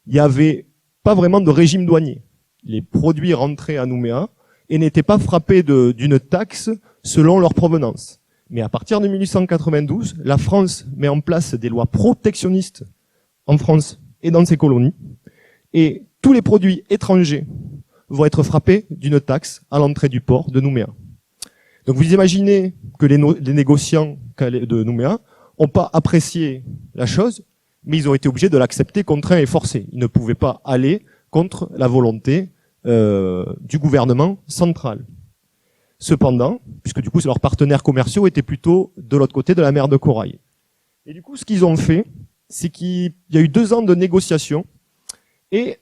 S2: il n'y avait pas vraiment de régime douanier. Les produits rentraient à Nouméa et n'étaient pas frappés d'une taxe selon leur provenance. Mais à partir de 1892, la France met en place des lois protectionnistes en France et dans ses colonies. Et tous les produits étrangers vont être frappés d'une taxe à l'entrée du port de Nouméa. Donc vous imaginez que les négociants de Nouméa n'ont pas apprécié la chose, mais ils ont été obligés de l'accepter contraints et forcés. Ils ne pouvaient pas aller contre la volonté du gouvernement central. Cependant, puisque du coup leurs partenaires commerciaux étaient plutôt de l'autre côté de la mer de Corail. Et du coup ce qu'ils ont fait, c'est qu'il y a eu 2 ans de négociations et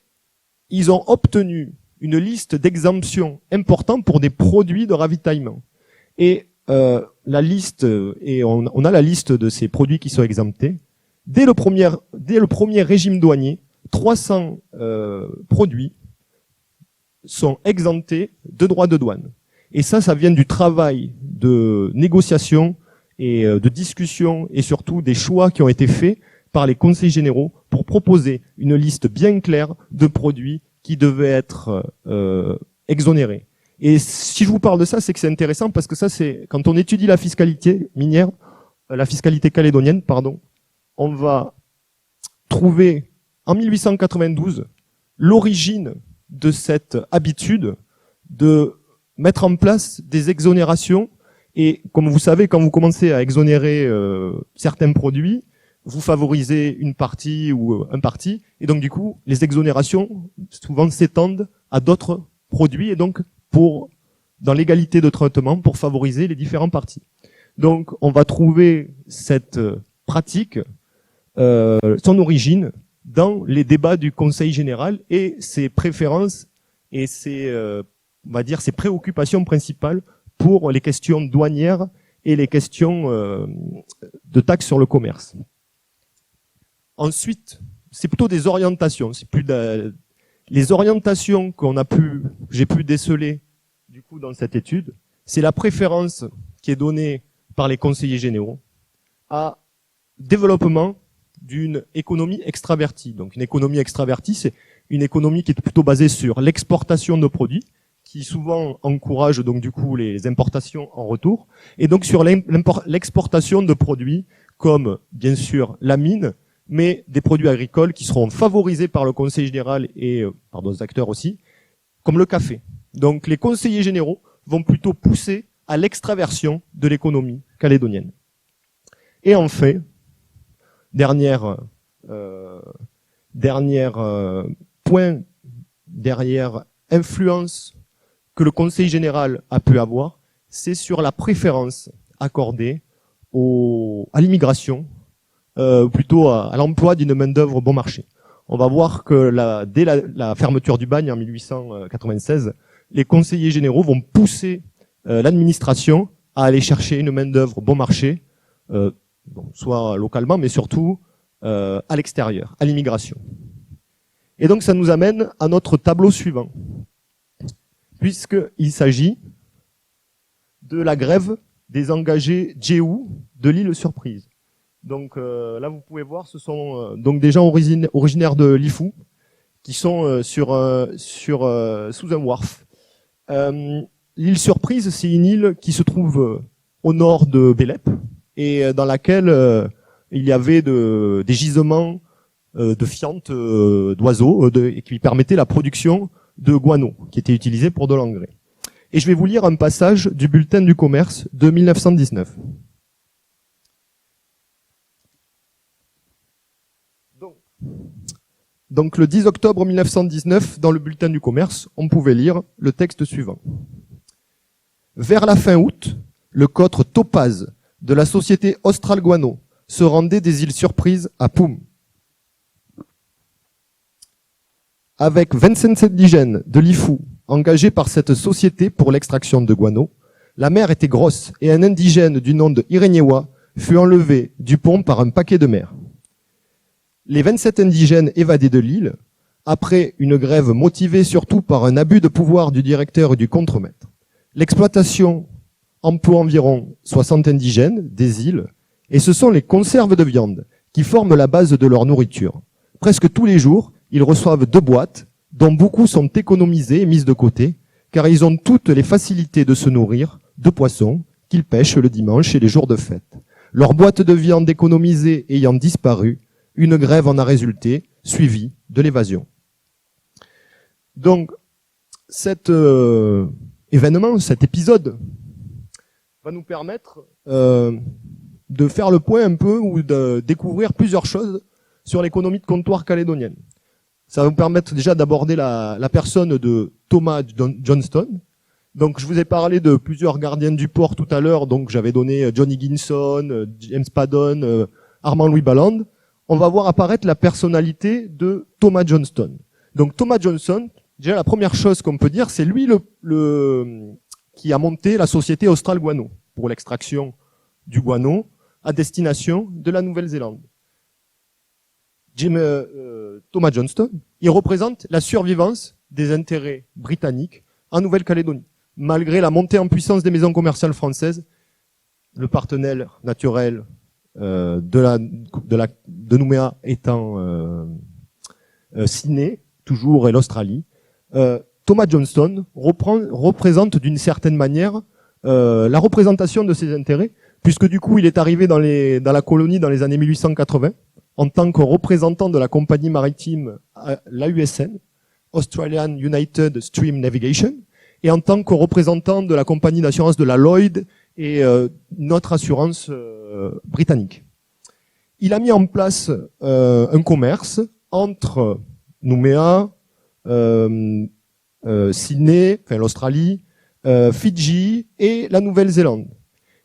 S2: ils ont obtenu une liste d'exemptions importantes pour des produits de ravitaillement. Et la liste, et on a la liste de ces produits qui sont exemptés, dès le premier régime douanier, 300 produits sont exemptés de droits de douane. Et ça vient du travail de négociation et de discussion et surtout des choix qui ont été faits par les conseils généraux pour proposer une liste bien claire de produits qui devaient être exonérés. Et si je vous parle de ça, c'est que c'est intéressant parce que ça, c'est quand on étudie la fiscalité minière, la fiscalité calédonienne, pardon, on va trouver en 1892 l'origine de cette habitude de mettre en place des exonérations. Et comme vous savez, quand vous commencez à exonérer certains produits, vous favorisez une partie ou un parti, et donc du coup, les exonérations souvent s'étendent à d'autres produits, et donc dans l'égalité de traitement, pour favoriser les différents partis. Donc, on va trouver cette pratique, son origine, dans les débats du Conseil général et ses préférences et ses, on va dire, ses préoccupations principales pour les questions douanières et les questions de taxes sur le commerce. Ensuite, c'est plutôt des orientations. C'est plus les orientations j'ai pu déceler du coup dans cette étude. C'est la préférence qui est donnée par les conseillers généraux à développement d'une économie extravertie. Donc une économie extravertie, c'est une économie qui est plutôt basée sur l'exportation de produits, qui souvent encourage donc du coup les importations en retour, et donc sur l'exportation de produits comme bien sûr la mine, mais des produits agricoles qui seront favorisés par le Conseil général et par d'autres acteurs aussi, comme le café. Donc les conseillers généraux vont plutôt pousser à l'extraversion de l'économie calédonienne. Et enfin, dernière influence que le Conseil général a pu avoir, c'est sur la préférence accordée à l'immigration, plutôt à l'emploi d'une main-d'œuvre bon marché. On va voir que dès la fermeture du bagne en 1896, les conseillers généraux vont pousser l'administration à aller chercher une main-d'œuvre bon marché, soit localement, mais surtout à l'extérieur, à l'immigration. Et donc ça nous amène à notre tableau suivant, puisqu'il s'agit de la grève des engagés JEU de l'île Surprise. Donc là, vous pouvez voir, ce sont donc des gens originaires de Lifou qui sont sous un wharf. L'île Surprise, c'est une île qui se trouve au nord de Bélep et dans laquelle il y avait des gisements de fientes d'oiseaux et qui permettaient la production de guano qui était utilisé pour de l'engrais. Et je vais vous lire un passage du bulletin du commerce de 1919. Donc le 10 octobre 1919, dans le bulletin du commerce, on pouvait lire le texte suivant. Vers la fin août, le cotre Topaz de la société Austral Guano se rendait des îles Surprises à Poum. Avec 25 indigènes de Lifou engagés par cette société pour l'extraction de guano, la mer était grosse et un indigène du nom de Ireniewa fut enlevé du pont par un paquet de mer. Les 27 indigènes évadés de l'île, après une grève motivée surtout par un abus de pouvoir du directeur et du contremaître. L'exploitation emploie environ 60 indigènes des îles et ce sont les conserves de viande qui forment la base de leur nourriture. Presque tous les jours, ils reçoivent 2 boîtes, dont beaucoup sont économisées et mises de côté, car ils ont toutes les facilités de se nourrir de poissons qu'ils pêchent le dimanche et les jours de fête. Leur boîte de viande économisée ayant disparu, une grève en a résulté, suivie de l'évasion. Donc, cet événement, cet épisode, va nous permettre de faire le point un peu ou de découvrir plusieurs choses sur l'économie de comptoir calédonienne. Ça va nous permettre déjà d'aborder la personne de Thomas Johnston. Donc, je vous ai parlé de plusieurs gardiens du port tout à l'heure. Donc, j'avais donné John Higginson, James Paddon, Armand Louis Balland. On va voir apparaître la personnalité de Thomas Johnston. Donc, Thomas Johnston, déjà la première chose qu'on peut dire, c'est lui qui a monté la société Austral Guano pour l'extraction du guano à destination de la Nouvelle-Zélande. Thomas Johnston, il représente la survivance des intérêts britanniques en Nouvelle-Calédonie. Malgré la montée en puissance des maisons commerciales françaises, le partenaire naturel de Nouméa étant Sydney, toujours, et l'Australie, Thomas Johnston représente d'une certaine manière la représentation de ses intérêts, puisque du coup il est arrivé dans la colonie dans les années 1880 en tant que représentant de la compagnie maritime l'AUSN, Australian United Stream Navigation, et en tant que représentant de la compagnie d'assurance de la Lloyd et notre assurance britannique. Il a mis en place un commerce entre Nouméa, Sydney, enfin l'Australie, Fidji et la Nouvelle-Zélande.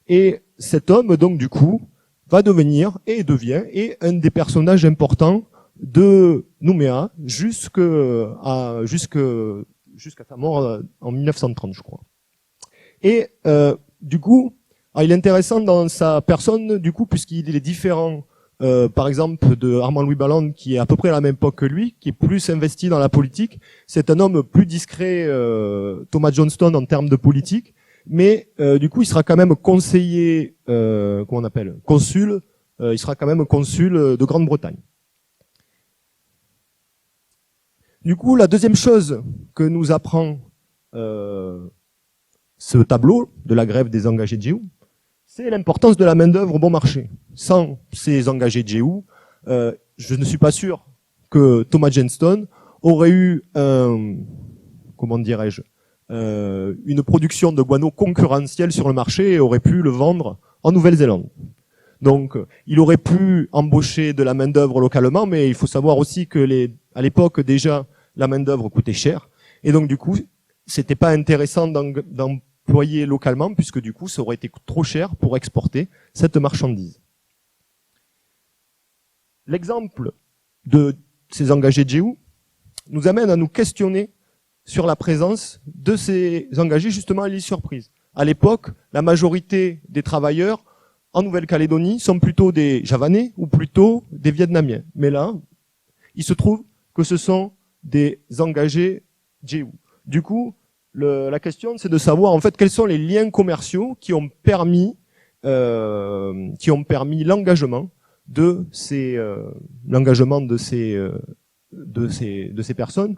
S2: Et cet homme, donc du coup, va devenir et devient un des personnages importants de Nouméa jusqu'à sa mort en 1930, je crois. Et du coup, il est intéressant dans sa personne, du coup, puisqu'il est différent, par exemple, de Armand-Louis Balland, qui est à peu près à la même époque que lui, qui est plus investi dans la politique. C'est un homme plus discret, Thomas Johnston, en termes de politique, mais du coup, il sera quand même conseiller, comment on appelle, consul. Il sera quand même consul de Grande-Bretagne. Du coup, la deuxième chose que nous apprend ce tableau de la grève des engagés de GEU, c'est l'importance de la main-d'œuvre au bon marché. Sans ces engagés de GEU, je ne suis pas sûr que Thomas Johnston aurait eu comment dirais-je, une production de guano concurrentielle sur le marché et aurait pu le vendre en Nouvelle-Zélande. Donc, il aurait pu embaucher de la main-d'œuvre localement, mais il faut savoir aussi que à l'époque déjà, la main-d'œuvre coûtait cher, et donc du coup, c'était pas intéressant d'employer localement, puisque du coup, ça aurait été trop cher pour exporter cette marchandise. L'exemple de ces engagés de GEU nous amène à nous questionner sur la présence de ces engagés justement à l'île Surprise. À l'époque, la majorité des travailleurs en Nouvelle-Calédonie sont plutôt des Javanais ou plutôt des Vietnamiens. Mais là, il se trouve que ce sont des engagés GEU. Du coup, la question, c'est de savoir en fait quels sont les liens commerciaux qui ont permis l'engagement de ces personnes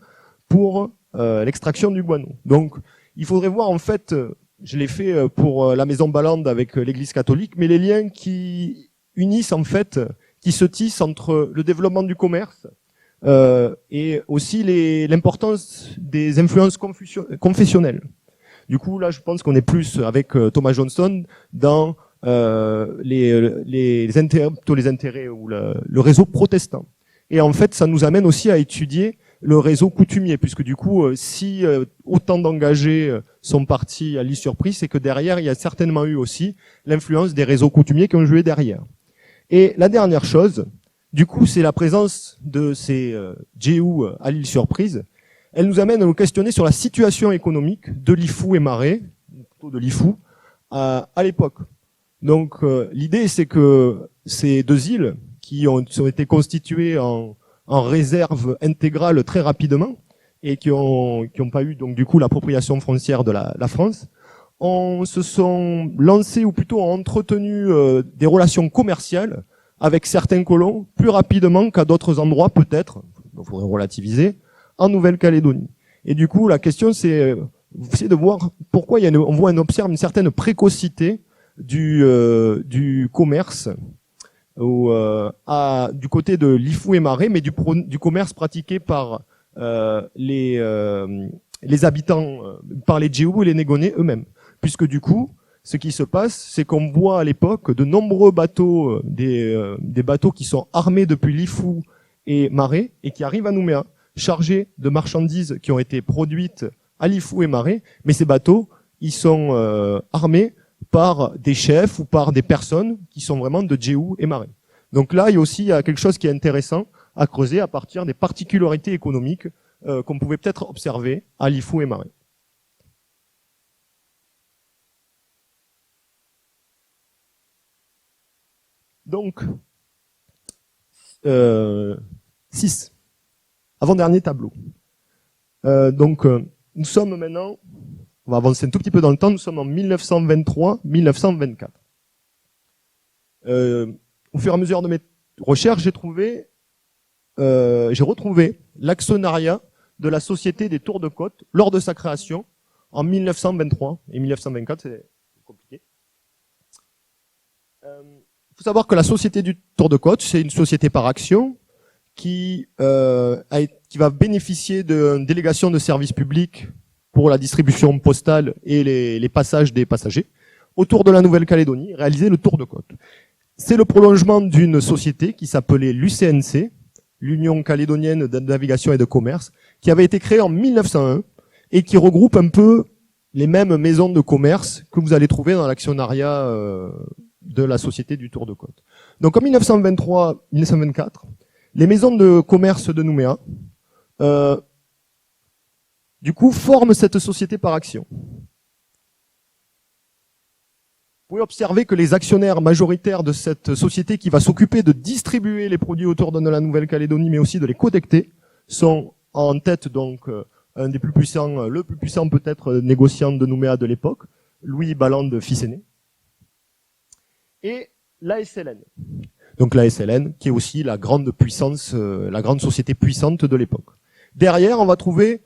S2: pour l'extraction du guano. Donc, il faudrait voir en fait, je l'ai fait pour la maison Balland avec l'Église catholique, mais les liens qui unissent en fait, qui se tissent entre le développement du commerce et aussi l'importance des influences confessionnelles. Du coup, là, je pense qu'on est plus avec Thomas Johnston dans les intérêts ou le réseau protestant. Et en fait, ça nous amène aussi à étudier le réseau coutumier, puisque du coup, si autant d'engagés sont partis à l'île Surprise, c'est que derrière, il y a certainement eu aussi l'influence des réseaux coutumiers qui ont joué derrière. Et la dernière chose, du coup, c'est la présence de ces GEU à l'île Surprise. Elle nous amène à nous questionner sur la situation économique de Lifou et Marais, plutôt de Lifou, à l'époque. Donc, l'idée, c'est que ces deux îles qui ont été constituées en réserve intégrale très rapidement et qui ont pas eu donc du coup l'appropriation foncière de la France, se sont lancés ou plutôt ont entretenu des relations commerciales avec certains colons plus rapidement qu'à d'autres endroits peut-être, il faudrait relativiser, en Nouvelle-Calédonie. Et du coup, la question c'est de voir pourquoi on observe une certaine précocité du commerce du côté de Lifou et Marais, mais du commerce pratiqué par les habitants, par les GEU et les Négonais eux-mêmes. Puisque du coup, ce qui se passe, c'est qu'on voit à l'époque de nombreux bateaux, des bateaux qui sont armés depuis Lifou et Marais et qui arrivent à Nouméa, chargés de marchandises qui ont été produites à Lifou et Marais, mais ces bateaux, ils sont armés par des chefs ou par des personnes qui sont vraiment de GEU et Marais. Donc là, il y a quelque chose qui est intéressant à creuser à partir des particularités économiques qu'on pouvait peut-être observer à Lifou et Marais. Donc, 6. Avant-dernier tableau. Nous sommes maintenant, on va avancer un tout petit peu dans le temps, nous sommes en 1923-1924. Au fur et à mesure de mes recherches, j'ai retrouvé l'actionnariat de la Société des Tours de Côte lors de sa création en 1923 et 1924, c'est compliqué. Il faut savoir que la Société du Tour de Côte, c'est une société par action qui va bénéficier d'une délégation de services publics pour la distribution postale et les passages des passagers autour de la Nouvelle-Calédonie, réaliser le Tour de Côte. C'est le prolongement d'une société qui s'appelait l'UCNC, l'Union calédonienne de navigation et de commerce, qui avait été créée en 1901 et qui regroupe un peu les mêmes maisons de commerce que vous allez trouver dans l'actionnariat de la Société du Tour de Côte. Donc en 1923-1924, les maisons de commerce de Nouméa, du coup, forment cette société par action. Vous pouvez observer que les actionnaires majoritaires de cette société qui va s'occuper de distribuer les produits autour de la Nouvelle-Calédonie, mais aussi de les connecter, sont en tête donc un des plus puissants, le plus puissant peut-être négociant de Nouméa de l'époque, Louis Balland, fils aîné, et la SLN. Donc la SLN, qui est aussi la grande puissance, la grande société puissante de l'époque. Derrière, on va trouver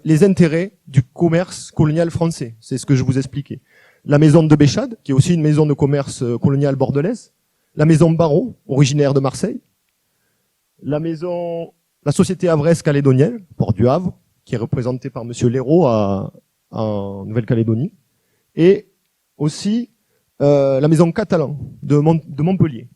S2: les intérêts du commerce colonial français. C'est ce que je vous expliquais. La maison de Béchade, qui est aussi une maison de commerce coloniale bordelaise. La maison Barrault, originaire de Marseille. La société havraise calédonienne, Port du Havre, qui est représentée par monsieur Léraud en Nouvelle-Calédonie. Et aussi la maison Catalan de Montpellier.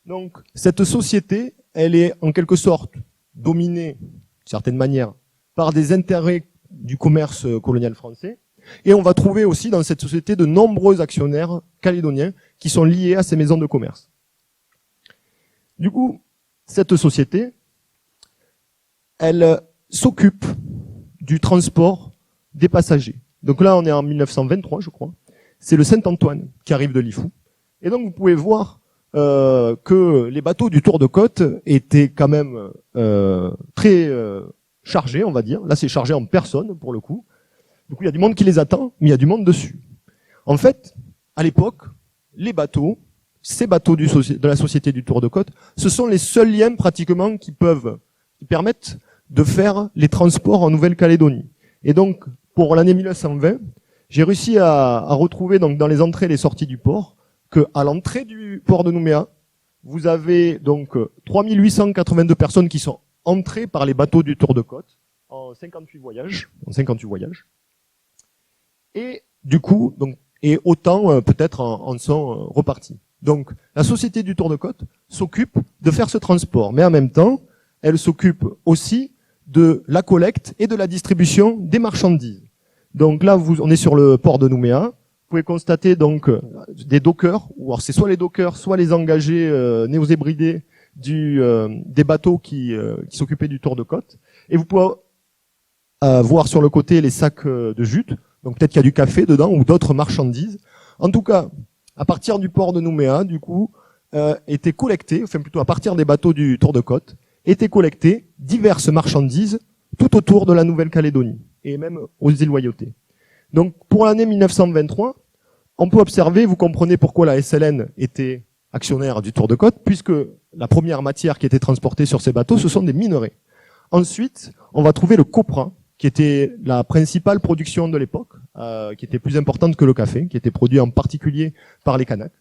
S2: Donc, cette société, elle est en quelque sorte dominée, d'une certaine manière, par des intérêts du commerce colonial français. Et on va trouver aussi dans cette société de nombreux actionnaires calédoniens qui sont liés à ces maisons de commerce. Du coup, cette société, elle s'occupe du transport des passagers. Donc là, on est en 1923, je crois. C'est le Saint-Antoine qui arrive de Lifou. Et donc, vous pouvez voir que les bateaux du Tour de Côte étaient quand même très chargés, on va dire. Là, c'est chargé en personnes, pour le coup. Du coup, il y a du monde qui les attend, mais il y a du monde dessus. En fait, à l'époque, ces bateaux de la Société du Tour de Côte, ce sont les seuls liens pratiquement qui permettent de faire les transports en Nouvelle-Calédonie. Et donc, pour l'année 1920, j'ai réussi à retrouver donc dans les entrées et les sorties du port que à l'entrée du port de Nouméa, vous avez donc 3882 personnes qui sont entrées par les bateaux du Tour de Côte en 58 voyages. Et du coup, et autant peut-être en sont repartis. Donc, la Société du Tour de Côte s'occupe de faire ce transport, mais en même temps, elle s'occupe aussi de la collecte et de la distribution des marchandises. Donc là, on est sur le port de Nouméa. Vous pouvez constater donc des dockers, ou alors c'est soit les dockers, soit les engagés néo-hébridés des bateaux qui s'occupaient du Tour de Côte. Et vous pouvez voir sur le côté les sacs de jute. Donc peut-être qu'il y a du café dedans ou d'autres marchandises. En tout cas, à partir du port de Nouméa, du coup, étaient collectées, enfin plutôt à partir des bateaux du Tour de Côte, étaient collectées diverses marchandises tout autour de la Nouvelle-Calédonie et même aux îles Loyauté. Donc pour l'année 1923, on peut observer, vous comprenez pourquoi la SLN était actionnaire du Tour de Côte, puisque la première matière qui était transportée sur ces bateaux, ce sont des minerais. Ensuite, on va trouver le copra, qui était la principale production de l'époque, qui était plus importante que le café, qui était produit en particulier par les Kanaks.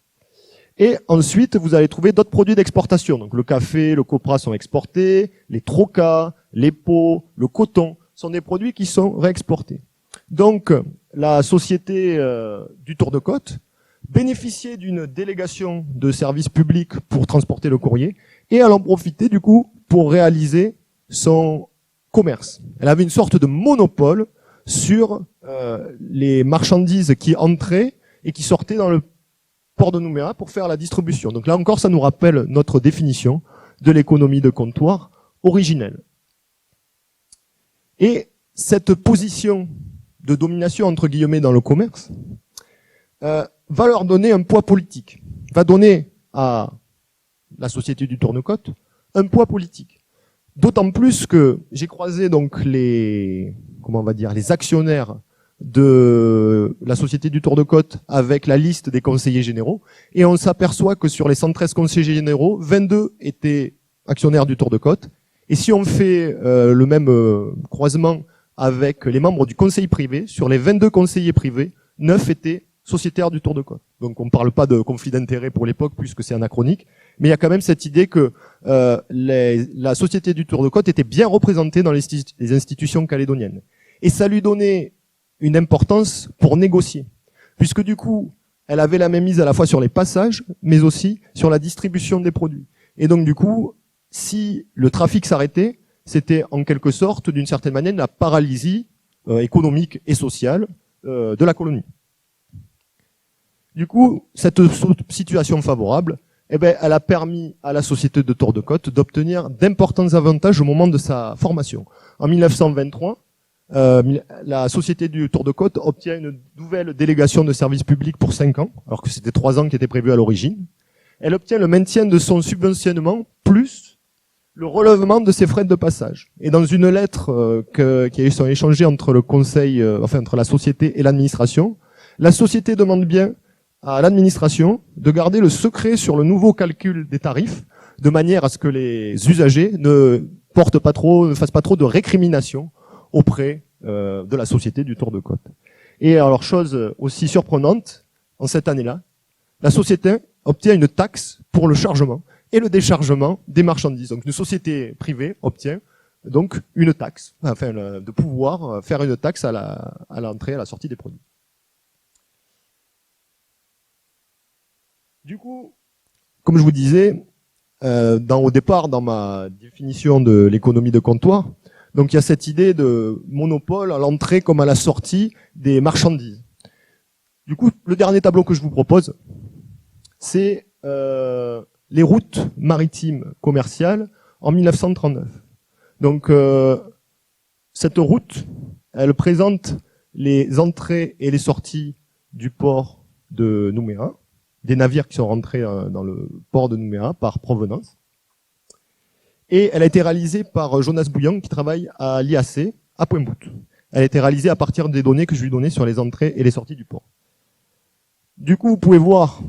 S2: Et ensuite, vous allez trouver d'autres produits d'exportation. Donc le café, le copra sont exportés, les trocas, les peaux, le coton sont des produits qui sont réexportés. Donc la société du Tour de Côte bénéficiait d'une délégation de services publics pour transporter le courrier et elle en profitait du coup pour réaliser son commerce. Elle avait une sorte de monopole sur les marchandises qui entraient et qui sortaient dans le port de Nouméa pour faire la distribution. Donc là encore, ça nous rappelle notre définition de l'économie de comptoir originelle. Et cette position de domination entre guillemets dans le commerce va leur donner un poids politique, va donner à la Société du Tour de Côte un poids politique. D'autant plus que j'ai croisé donc les actionnaires de la Société du Tour de Côte avec la liste des conseillers généraux, et on s'aperçoit que sur les 113 conseillers généraux, 22 étaient actionnaires du Tour de Côte. Et si on fait le même croisement avec les membres du conseil privé, sur les 22 conseillers privés, 9 étaient sociétaires du Tour de Côte. Donc on ne parle pas de conflit d'intérêt pour l'époque puisque c'est anachronique, mais il y a quand même cette idée que la Société du Tour de Côte était bien représentée dans les institutions calédoniennes. Et ça lui donnait une importance pour négocier, puisque du coup, elle avait la même mise à la fois sur les passages, mais aussi sur la distribution des produits. Et donc du coup, si le trafic s'arrêtait, c'était en quelque sorte, d'une certaine manière, la paralysie économique et sociale de la colonie. Du coup, cette situation favorable, elle a permis à la Société de Tour de Côte d'obtenir d'importants avantages au moment de sa formation. En 1923, la Société du Tour de Côte obtient une nouvelle délégation de service public pour 5 ans, alors que c'était 3 ans qui étaient prévus à l'origine. Elle obtient le maintien de son subventionnement plus le relèvement de ses frais de passage. Et dans une lettre qui a été échangée entre le conseil, entre la société et l'administration, la société demande bien à l'administration de garder le secret sur le nouveau calcul des tarifs, de manière à ce que les usagers ne fassent pas trop de récriminations auprès de la Société du Tour de Côte. Et alors, chose aussi surprenante, en cette année-là, la société obtient une taxe pour le chargement et le déchargement des marchandises. Donc une société privée obtient donc une taxe, de pouvoir faire une taxe à l'entrée, à la sortie des produits. Du coup, comme je vous disais, au départ, dans ma définition de l'économie de comptoir, donc il y a cette idée de monopole à l'entrée comme à la sortie des marchandises. Du coup, le dernier tableau que je vous propose, c'est les routes maritimes commerciales en 1939. Donc cette route, elle présente les entrées et les sorties du port de Nouméa, des navires qui sont rentrés dans le port de Nouméa par provenance. Et elle a été réalisée par Jonas Bouillon qui travaille à l'IAC à Pointe-Boute. Elle a été réalisée à partir des données que je lui donnais sur les entrées et les sorties du port. Du coup, vous pouvez voir,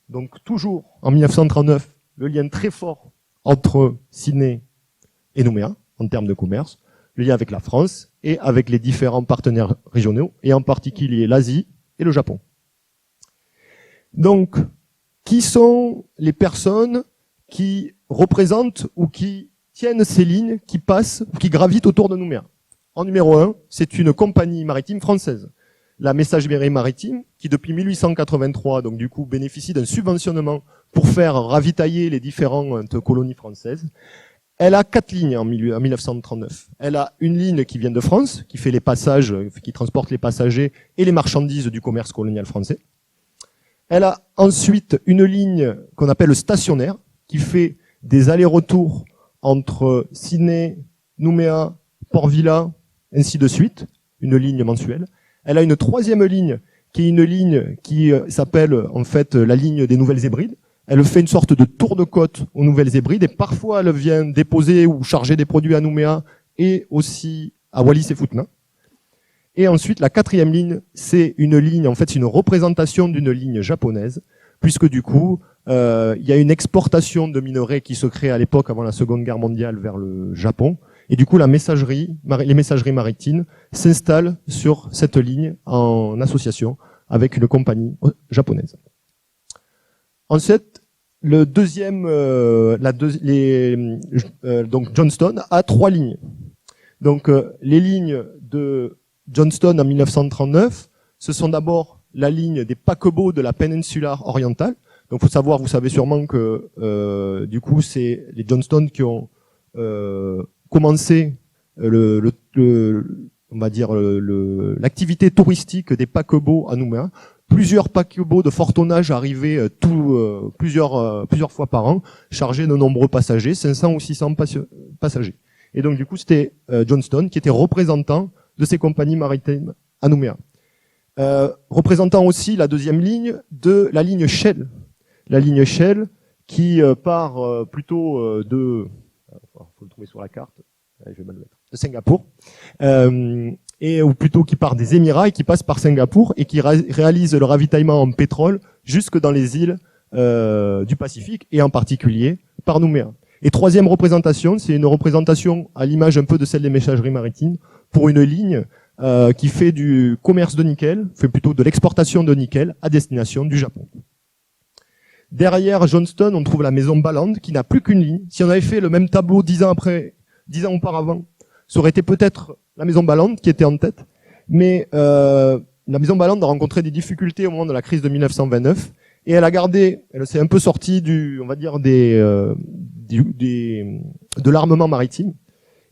S2: donc toujours en 1939, le lien très fort entre Sydney et Nouméa en termes de commerce, le lien avec la France et avec les différents partenaires régionaux, et en particulier l'Asie et le Japon. Donc, qui sont les personnes qui représentent ou qui tiennent ces lignes qui passent ou qui gravitent autour de Nouméa? En numéro 1, c'est une compagnie maritime française, la Messagerie maritime, qui depuis 1883, donc du coup, bénéficie d'un subventionnement pour faire ravitailler les différentes colonies françaises. Elle a 4 lignes en 1939. Elle a une ligne qui vient de France, qui fait les passages, qui transporte les passagers et les marchandises du commerce colonial français. Elle a ensuite une ligne qu'on appelle stationnaire, qui fait des allers-retours entre Sydney, Nouméa, Port-Vila, ainsi de suite, une ligne mensuelle. Elle a une 3e ligne, qui est une ligne qui s'appelle en fait la ligne des Nouvelles Hébrides. Elle fait une sorte de tour de côte aux Nouvelles Hébrides, et parfois elle vient déposer ou charger des produits à Nouméa et aussi à Wallis et Futuna. Et ensuite, la 4e ligne, c'est une ligne, en fait, c'est une représentation d'une ligne japonaise, puisque du coup, il y a une exportation de minerais qui se crée à l'époque, avant la Seconde Guerre mondiale, vers le Japon. Et du coup, les messageries maritimes s'installent sur cette ligne en association avec une compagnie japonaise. Ensuite, le deuxième, donc Johnston a 3 lignes. Donc, les lignes de Johnston en 1939, ce sont d'abord la ligne des paquebots de la péninsule orientale. Donc, faut savoir, vous savez sûrement que du coup, c'est les Johnston qui ont commencé l'activité touristique des paquebots à Nouméa. Plusieurs paquebots de fort tonnage arrivaient plusieurs fois par an, chargés de nombreux passagers, 500 ou 600 passagers. Et donc, du coup, c'était Johnston qui était représentant de ces compagnies maritimes à Nouméa. Représentant aussi la 2e ligne de la ligne Shell. La ligne Shell qui part plutôt de faut le trouver sur la carte. Je vais mal le mettre. De Singapour. Ou plutôt qui part des Émirats et qui passe par Singapour et qui réalise le ravitaillement en pétrole jusque dans les îles du Pacifique et en particulier par Nouméa. Et troisième représentation, c'est une représentation à l'image un peu de celle des messageries maritimes pour une ligne qui fait du commerce de nickel, fait plutôt de l'exportation de nickel à destination du Japon. Derrière Johnston, on trouve la maison Balland qui n'a plus qu'une ligne. Si on avait fait le même tableau 10 ans auparavant, ça aurait été peut-être la maison Balland qui était en tête. Mais la maison Balland a rencontré des difficultés au moment de la crise de 1929 et elle s'est un peu sortie de l'armement maritime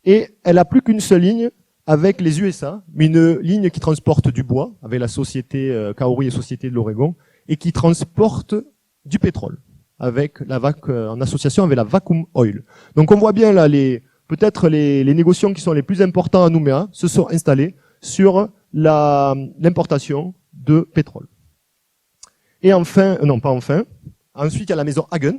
S2: et elle a plus qu'une seule ligne avec les USA, mais une ligne qui transporte du bois avec la société Kaori et Société de l'Oregon et qui transporte du pétrole avec en association avec la Vacuum Oil. Donc on voit bien là peut-être les négociants qui sont les plus importants à Nouméa se sont installés sur l'importation de pétrole. Et ensuite il y a la maison Hagen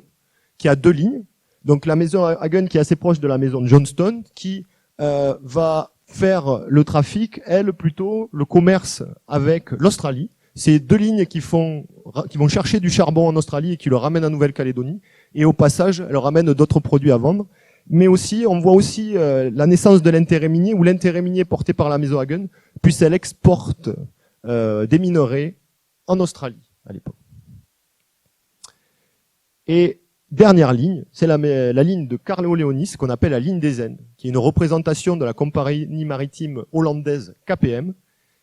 S2: qui a 2 lignes. Donc la maison Hagen qui est assez proche de la maison Johnston qui va faire le trafic, elle plutôt le commerce avec l'Australie. C'est 2 lignes qui vont chercher du charbon en Australie et qui le ramènent en Nouvelle-Calédonie. Et au passage, elles ramènent d'autres produits à vendre. Mais aussi, on voit aussi la naissance de l'intérêt minier, ou l'intérêt minier porté par la maison Hagen, puisqu'elle exporte des minerais en Australie à l'époque. Et dernière ligne, c'est la ligne de Carlo Leonis, qu'on appelle la ligne des Indes, qui est une représentation de la compagnie maritime hollandaise KPM.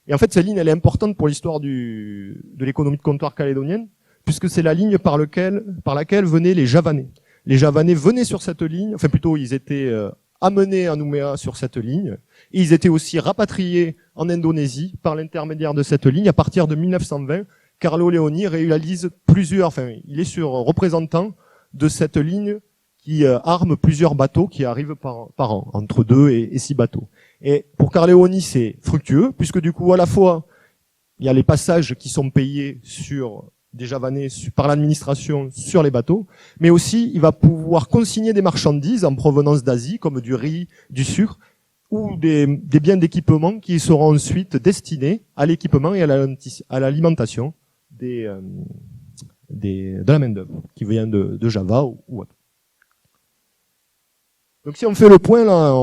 S2: Et en fait, cette ligne, elle est importante pour l'histoire de l'économie de comptoir calédonienne, puisque c'est la ligne par laquelle venaient les Javanais. Les Javanais venaient sur cette ligne, enfin plutôt, ils étaient amenés à Nouméa sur cette ligne, et ils étaient aussi rapatriés en Indonésie par l'intermédiaire de cette ligne. À partir de 1920, Carlo Leoni réalise il est représentant de cette ligne qui arme plusieurs bateaux qui arrivent par an, entre 2 et 6 bateaux. Et pour Carlo Leoni, c'est fructueux, puisque du coup, à la fois, il y a les passages qui sont payés des Javanais par l'administration sur les bateaux, mais aussi il va pouvoir consigner des marchandises en provenance d'Asie, comme du riz, du sucre, ou des biens d'équipement qui seront ensuite destinés à l'équipement et à l'alimentation de la main-d'œuvre qui vient de Java ou autre. Donc si on fait le point là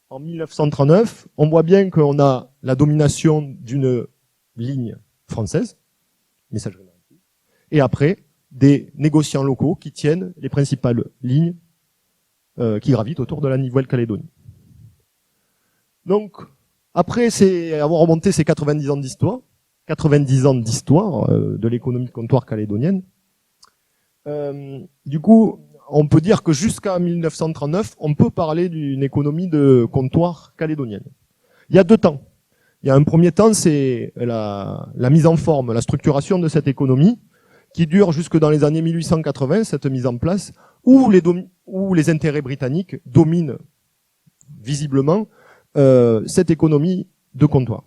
S2: en 1939, on voit bien qu'on a la domination d'une ligne française, messagerie maritime, et après des négociants locaux qui tiennent les principales lignes qui gravitent autour de la Nouvelle-Calédonie. Donc après avoir remonté ces 90 ans d'histoire, de l'économie de comptoir calédonienne, du coup on peut dire que jusqu'à 1939, on peut parler d'une économie de comptoir calédonienne. Il y a 2 temps. Il y a un premier temps, c'est la mise en forme, la structuration de cette économie, qui dure jusque dans les années 1880, cette mise en place, où les intérêts britanniques dominent visiblement cette économie de comptoir.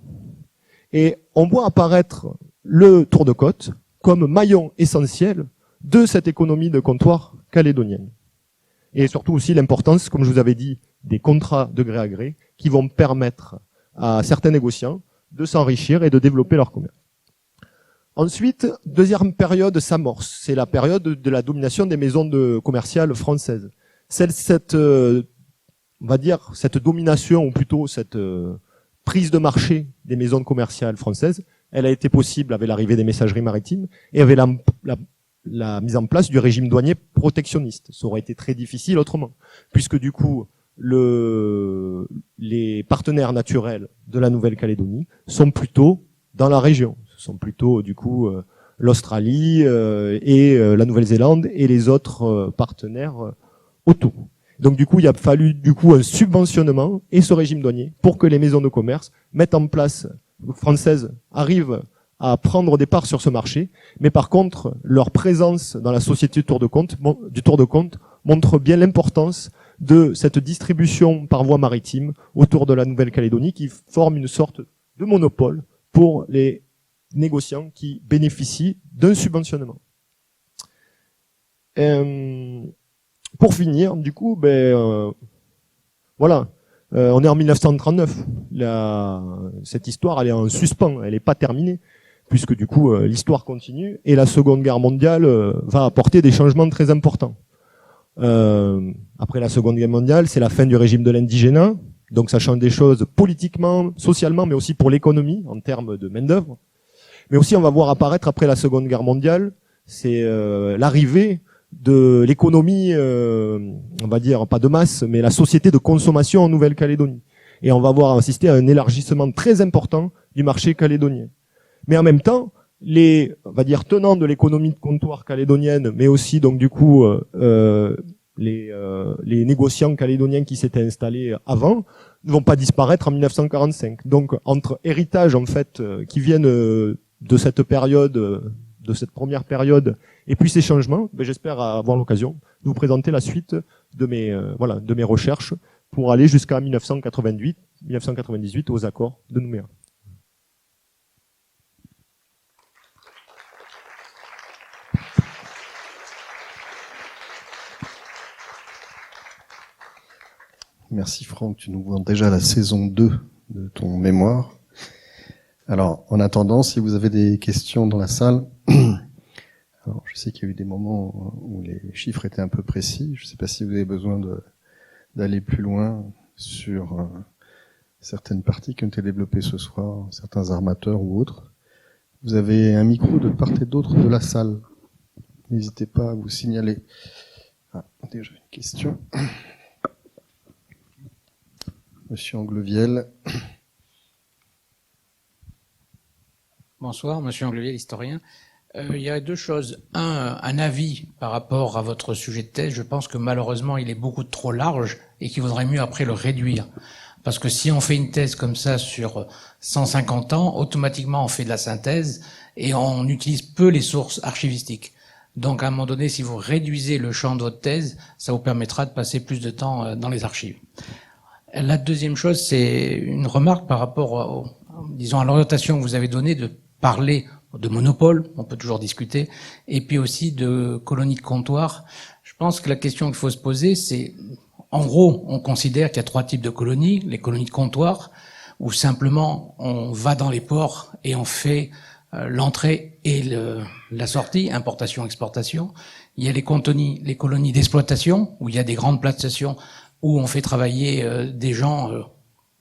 S2: Et on voit apparaître le tour de côte comme maillon essentiel de cette économie de comptoir calédonienne. Et surtout aussi l'importance, comme je vous avais dit, des contrats de gré à gré qui vont permettre à certains négociants de s'enrichir et de développer leur commerce. Ensuite, deuxième période s'amorce. C'est la période de la domination des maisons commerciales françaises. Cette domination, ou plutôt cette prise de marché des maisons commerciales françaises, elle a été possible avec l'arrivée des messageries maritimes et avec la mise en place du régime douanier protectionniste. Ça aurait été très difficile autrement, puisque du coup, les partenaires naturels de la Nouvelle-Calédonie sont plutôt dans la région. Ce sont plutôt du coup l'Australie et la Nouvelle-Zélande et les autres partenaires autour. Donc du coup, il a fallu un subventionnement et ce régime douanier pour que les maisons de commerce françaises arrivent à prendre des parts sur ce marché, mais par contre, leur présence dans la société du tour de compte montre bien l'importance de cette distribution par voie maritime autour de la Nouvelle-Calédonie qui forme une sorte de monopole pour les négociants qui bénéficient d'un subventionnement. Pour finir, du coup, voilà, on est en 1939. Cette histoire, elle est en suspens, elle n'est pas terminée, puisque du coup, l'histoire continue et la Seconde Guerre mondiale va apporter des changements très importants. Après la Seconde Guerre mondiale, c'est la fin du régime de l'indigénat, donc ça change des choses politiquement, socialement, mais aussi pour l'économie en termes de main d'œuvre. Mais aussi, on va voir apparaître après la Seconde Guerre mondiale, c'est l'arrivée de l'économie, on va dire pas de masse, mais la société de consommation en Nouvelle-Calédonie. Et on va voir assister à un élargissement très important du marché calédonien. Mais en même temps, les, on va dire, tenants de l'économie de comptoir calédonienne, mais aussi donc du coup les négociants calédoniens qui s'étaient installés avant, ne vont pas disparaître en 1945. Donc entre héritages en fait qui viennent de cette période, de cette première période, et puis ces changements, j'espère avoir l'occasion de vous présenter la suite de mes recherches pour aller jusqu'à 1998 aux accords de Nouméa.
S1: Merci Franck, tu nous vois déjà la saison 2 de ton mémoire. Alors, en attendant, si vous avez des questions dans la salle, alors je sais qu'il y a eu des moments où les chiffres étaient un peu précis, je ne sais pas si vous avez besoin d'aller plus loin sur certaines parties qui ont été développées ce soir, certains armateurs ou autres. Vous avez un micro de part et d'autre de la salle. N'hésitez pas à vous signaler. Ah, déjà une question. Monsieur Angleviel.
S3: Bonsoir, Monsieur Angleviel, historien. Il y a deux choses. Un avis par rapport à votre sujet de thèse. Je pense que malheureusement, il est beaucoup trop large et qu'il vaudrait mieux après le réduire. Parce que si on fait une thèse comme ça sur 150 ans, automatiquement on fait de la synthèse et on utilise peu les sources archivistiques. Donc à un moment donné, si vous réduisez le champ de votre thèse, ça vous permettra de passer plus de temps dans les archives. La deuxième chose, c'est une remarque par rapport à l'orientation que vous avez donnée de parler de monopole, on peut toujours discuter, et puis aussi de colonies de comptoir. Je pense que la question qu'il faut se poser, c'est, en gros, on considère qu'il y a trois types de colonies, les colonies de comptoir, où simplement on va dans les ports et on fait l'entrée et la sortie, importation-exportation. Il y a les colonies d'exploitation, où il y a des grandes plantations où on fait travailler des gens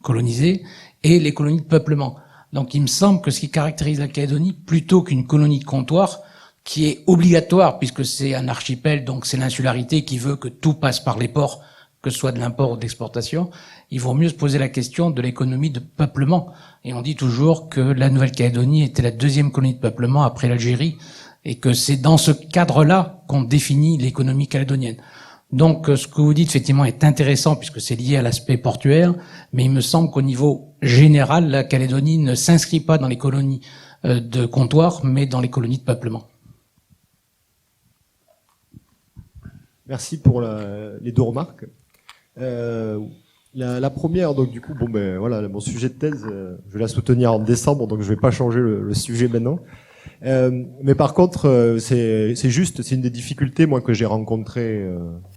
S3: colonisés, et les colonies de peuplement. Donc il me semble que ce qui caractérise la Calédonie, plutôt qu'une colonie de comptoir, qui est obligatoire, puisque c'est un archipel, donc c'est l'insularité qui veut que tout passe par les ports, que ce soit de l'import ou de l'exportation, il vaut mieux se poser la question de l'économie de peuplement. Et on dit toujours que la Nouvelle-Calédonie était la deuxième colonie de peuplement après l'Algérie, et que c'est dans ce cadre-là qu'on définit l'économie calédonienne. Donc, ce que vous dites, effectivement, est intéressant puisque c'est lié à l'aspect portuaire, mais il me semble qu'au niveau général, la Calédonie ne s'inscrit pas dans les colonies de comptoir, mais dans les colonies de peuplement.
S2: Merci pour les deux remarques. La première, donc du coup, voilà, mon sujet de thèse, je vais la soutenir en décembre, donc je vais pas changer le sujet maintenant. Mais par contre, c'est une des difficultés moi que j'ai rencontrées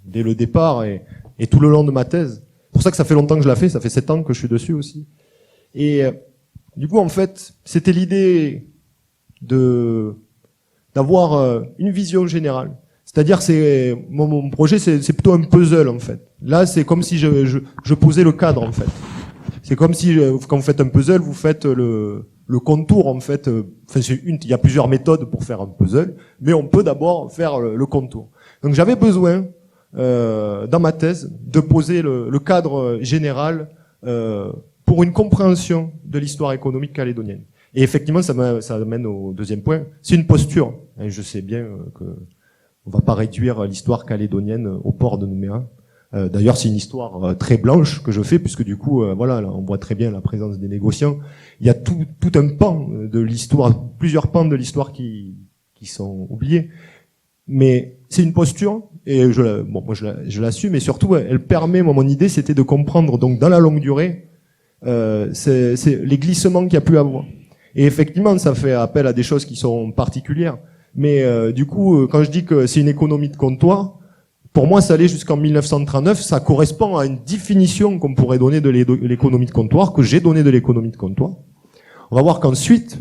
S2: dès le départ et tout le long de ma thèse. C'est pour ça que ça fait longtemps que je la fais, ça fait 7 ans que je suis dessus aussi. Et du coup, en fait, c'était l'idée d'avoir une vision générale. C'est-à-dire, mon projet, c'est plutôt un puzzle en fait. Là, c'est comme si je posais le cadre en fait. C'est comme si quand vous faites un puzzle, vous faites le contour en fait. Il y a plusieurs méthodes pour faire un puzzle, mais on peut d'abord faire le contour. Donc j'avais besoin dans ma thèse de poser le cadre général pour une compréhension de l'histoire économique calédonienne. Et effectivement, ça mène au deuxième point. C'est une posture. Et je sais bien que on va pas réduire l'histoire calédonienne au port de Nouméa. D'ailleurs, c'est une histoire très blanche que je fais, puisque du coup, voilà, là, on voit très bien la présence des négociants. Il y a tout un pan de l'histoire, plusieurs pans de l'histoire qui sont oubliés. Mais c'est une posture, et je l'assume, et surtout, elle permet, mon idée, c'était de comprendre, donc, dans la longue durée, c'est les glissements qu'il y a pu avoir. Et effectivement, ça fait appel à des choses qui sont particulières. Mais du coup, quand je dis que c'est une économie de comptoir, pour moi, ça allait jusqu'en 1939. Ça correspond à une définition qu'on pourrait donner de l'économie de comptoir, que j'ai donné de l'économie de comptoir. On va voir qu'ensuite,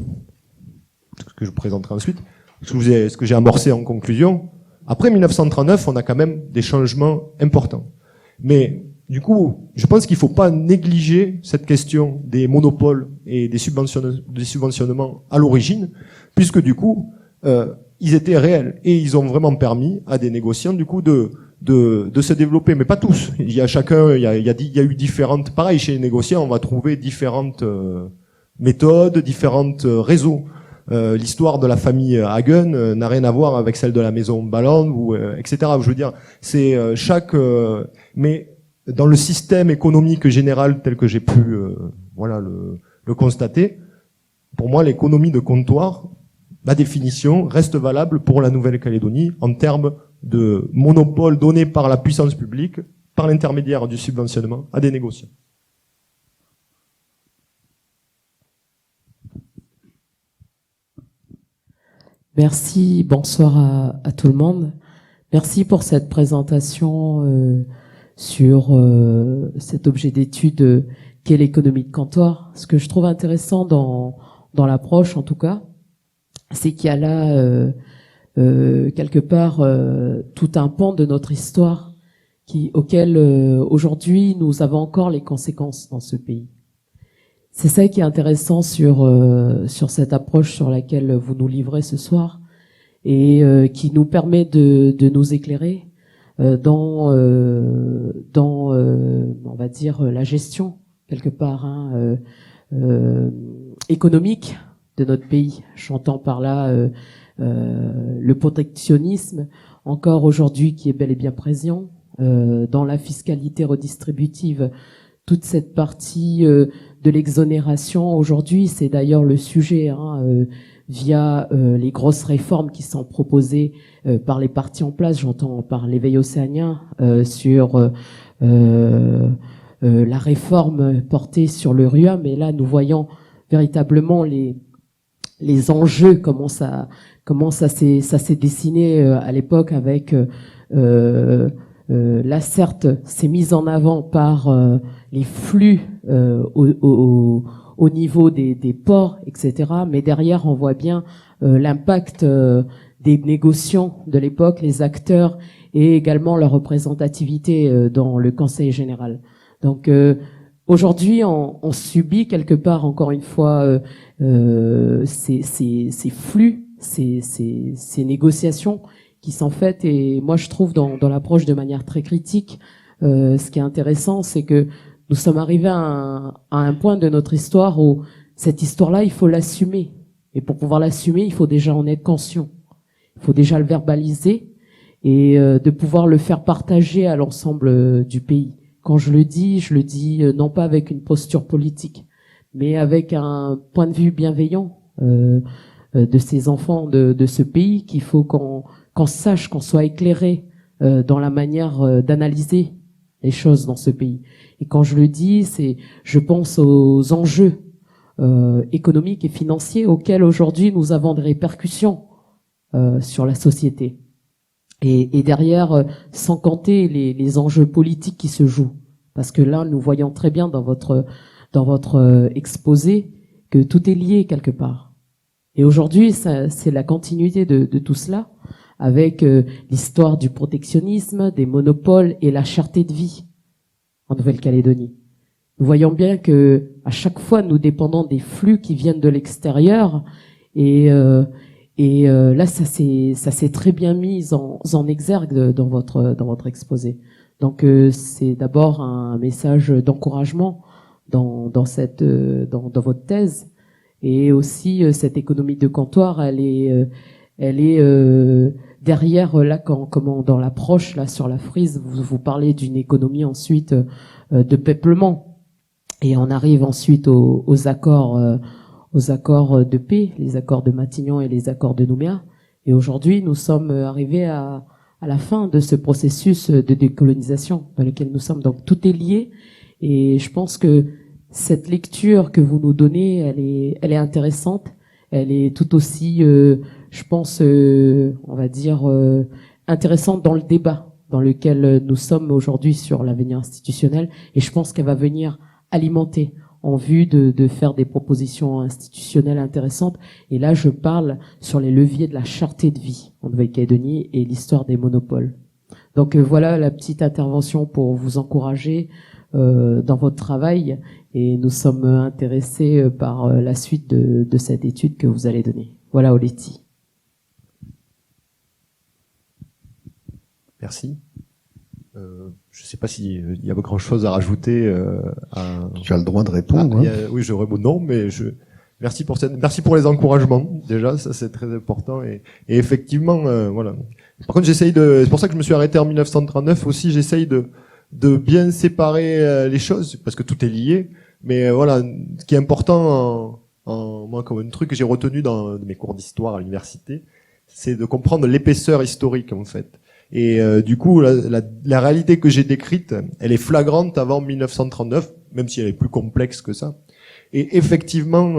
S2: ce que je présenterai ensuite, ce que j'ai amorcé en conclusion, après 1939, on a quand même des changements importants. Mais du coup, je pense qu'il ne faut pas négliger cette question des monopoles et des subventionnements à l'origine, puisque du coup, ils étaient réels et ils ont vraiment permis à des négociants du coup de se développer, mais pas tous. Il y a eu différentes. Pareil, chez les négociants, on va trouver différentes méthodes, différentes réseaux. L'histoire de la famille Hagen n'a rien à voir avec celle de la maison Balland ou etc. Je veux dire, c'est mais dans le système économique général tel que j'ai pu le constater, pour moi l'économie de comptoir, la définition reste valable pour la Nouvelle-Calédonie en termes de monopole donné par la puissance publique par l'intermédiaire du subventionnement à des négociants.
S4: Merci, bonsoir à tout le monde. Merci pour cette présentation sur cet objet d'étude qu'est l'économie de comptoir. Ce que je trouve intéressant dans l'approche, en tout cas, c'est qu'il y a là quelque part tout un pan de notre histoire auquel aujourd'hui nous avons encore les conséquences dans ce pays. C'est ça qui est intéressant sur cette approche sur laquelle vous nous livrez ce soir et qui nous permet de nous éclairer dans on va dire la gestion quelque part économique de notre pays. J'entends par là le protectionnisme encore aujourd'hui qui est bel et bien présent dans la fiscalité redistributive. Toute cette partie de l'exonération aujourd'hui, c'est d'ailleurs le sujet via les grosses réformes qui sont proposées par les partis en place. J'entends par l'éveil océanien sur la réforme portée sur le RUA, mais là nous voyons véritablement les enjeux, comment ça s'est dessiné à l'époque avec là certes c'est mis en avant par les flux au niveau des ports, etc. Mais derrière on voit bien l'impact des négociants de l'époque, les acteurs et également leur représentativité dans le Conseil général. Donc aujourd'hui, on subit quelque part, encore une fois, ces flux, ces négociations qui sont faites. Et moi, je trouve dans l'approche de manière très critique, ce qui est intéressant, c'est que nous sommes arrivés à un point de notre histoire où cette histoire-là, il faut l'assumer. Et pour pouvoir l'assumer, il faut déjà en être conscient. Il faut déjà le verbaliser et de pouvoir le faire partager à l'ensemble du pays. Quand je le dis non pas avec une posture politique, mais avec un point de vue bienveillant de ces enfants de ce pays, qu'il faut qu'on sache, qu'on soit éclairé dans la manière d'analyser les choses dans ce pays. Et quand je le dis, je pense aux enjeux économiques et financiers auxquels aujourd'hui nous avons des répercussions sur la société. Et derrière, sans compter les enjeux politiques qui se jouent. Parce que là, nous voyons très bien dans votre exposé que tout est lié quelque part. Et aujourd'hui, c'est la continuité de tout cela, avec l'histoire du protectionnisme, des monopoles et la cherté de vie en Nouvelle-Calédonie. Nous voyons bien que à chaque fois, nous dépendons des flux qui viennent de l'extérieur et là, ça s'est très bien mis en exergue dans votre exposé. Donc, c'est d'abord un message d'encouragement dans votre thèse, et aussi cette économie de comptoir, elle est derrière là comment dans l'approche là sur la frise, vous parlez d'une économie ensuite de peuplement, et on arrive ensuite aux accords de paix, les accords de Matignon et les accords de Nouméa. Et aujourd'hui, nous sommes arrivés à la fin de ce processus de décolonisation dans lequel nous sommes. Donc tout est lié, et je pense que cette lecture que vous nous donnez, elle est intéressante. Elle est tout aussi, je pense, on va dire, intéressante dans le débat dans lequel nous sommes aujourd'hui sur l'avenir institutionnel, et je pense qu'elle va venir alimenter en vue de faire des propositions institutionnelles intéressantes. Et là, je parle sur les leviers de la cherté de vie en Nouvelle-Calédonie et l'histoire des monopoles. Donc voilà la petite intervention pour vous encourager dans votre travail, et nous sommes intéressés par la suite de cette étude que vous allez donner. Voilà, Oleti.
S2: Merci. Je ne sais pas s'il y a grand chose à rajouter.
S1: Tu as le droit de répondre.
S2: Oui, je réponds non, mais merci pour les encouragements. Déjà, ça c'est très important. Et effectivement, voilà. Par contre, c'est pour ça que je me suis arrêté en 1939 aussi. J'essaye de bien séparer les choses parce que tout est lié. Mais voilà, ce qui est important moi comme un truc que j'ai retenu dans mes cours d'histoire à l'université, c'est de comprendre l'épaisseur historique en fait. Et du coup, la réalité que j'ai décrite, elle est flagrante avant 1939, même si elle est plus complexe que ça. Et effectivement,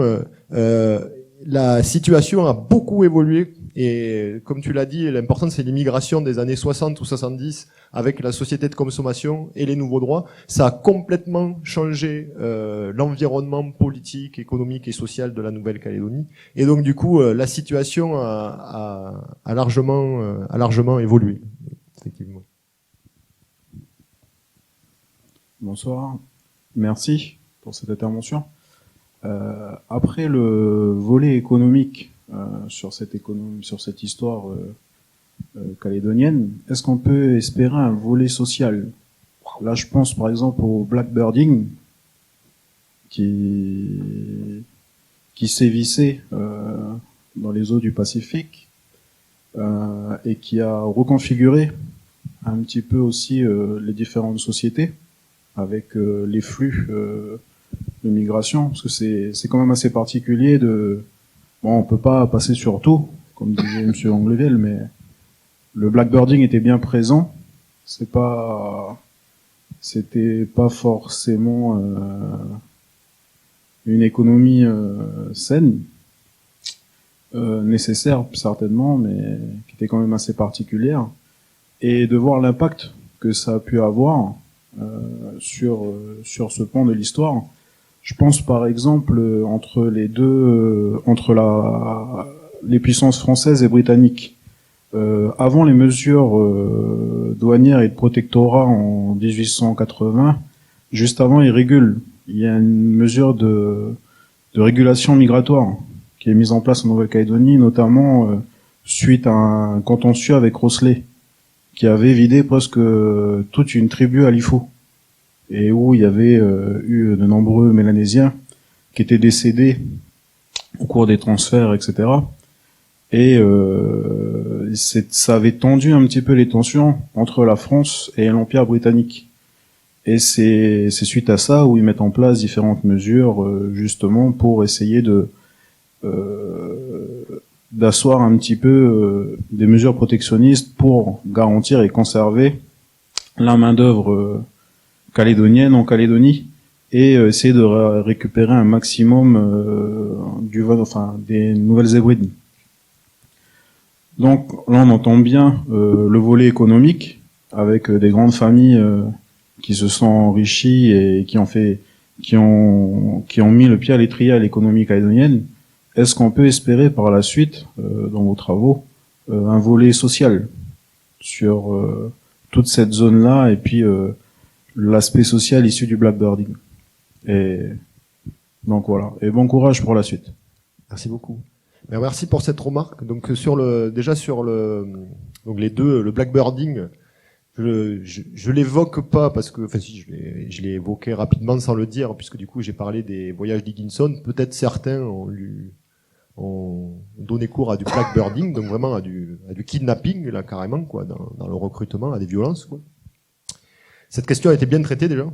S2: la situation a beaucoup évolué. Et comme tu l'as dit, l'important c'est l'immigration des années 60 ou 70 avec la société de consommation et les nouveaux droits. Ça a complètement changé l'environnement politique, économique et social de la Nouvelle-Calédonie. Et donc du coup, la situation a largement évolué. Effectivement.
S5: Bonsoir. Merci pour cette intervention. Après le volet économique sur cette histoire calédonienne, est-ce qu'on peut espérer un volet social? Là, je pense par exemple au blackbirding qui sévissait dans les eaux du Pacifique et qui a reconfiguré un petit peu aussi les différentes sociétés avec les flux de migration, parce que c'est quand même assez particulier bon, on peut pas passer sur tout, comme disait Monsieur Anglevel, mais le blackbirding était bien présent. C'était pas forcément une économie saine, nécessaire certainement, mais qui était quand même assez particulière. Et de voir l'impact que ça a pu avoir sur ce pan de l'histoire. Je pense par exemple entre les puissances françaises et britanniques. Avant les mesures douanières et de protectorat en 1880, juste avant ils régulent. Il y a une mesure de régulation migratoire qui est mise en place en Nouvelle-Calédonie, notamment suite à un contentieux avec Rossley, qui avait vidé presque toute une tribu à Lifou, et où il y avait eu de nombreux Mélanésiens qui étaient décédés au cours des transferts, etc. Et ça avait tendu un petit peu les tensions entre la France et l'Empire britannique. Et c'est suite à ça où ils mettent en place différentes mesures justement pour essayer d'asseoir un petit peu des mesures protectionnistes pour garantir et conserver la main-d'œuvre calédonienne en Calédonie et essayer de récupérer un maximum des Nouvelles Hébrides. Donc là on entend bien le volet économique avec des grandes familles qui se sont enrichies et qui ont mis le pied à l'étrier à l'économie calédonienne. Est-ce qu'on peut espérer par la suite, dans vos travaux, un volet social sur toute cette zone-là et puis l'aspect social issu du blackbirding? Et donc voilà. Et bon courage pour la suite.
S2: Merci beaucoup. Merci pour cette remarque. Donc donc les deux, le blackbirding, je l'évoque pas parce que, enfin si, je l'ai évoqué rapidement sans le dire, puisque du coup j'ai parlé des voyages d'Higginson. Peut-être certains ont donné cours à du blackbirding, donc vraiment à du kidnapping là carrément quoi, dans le recrutement, à des violences quoi. Cette question a été bien traitée déjà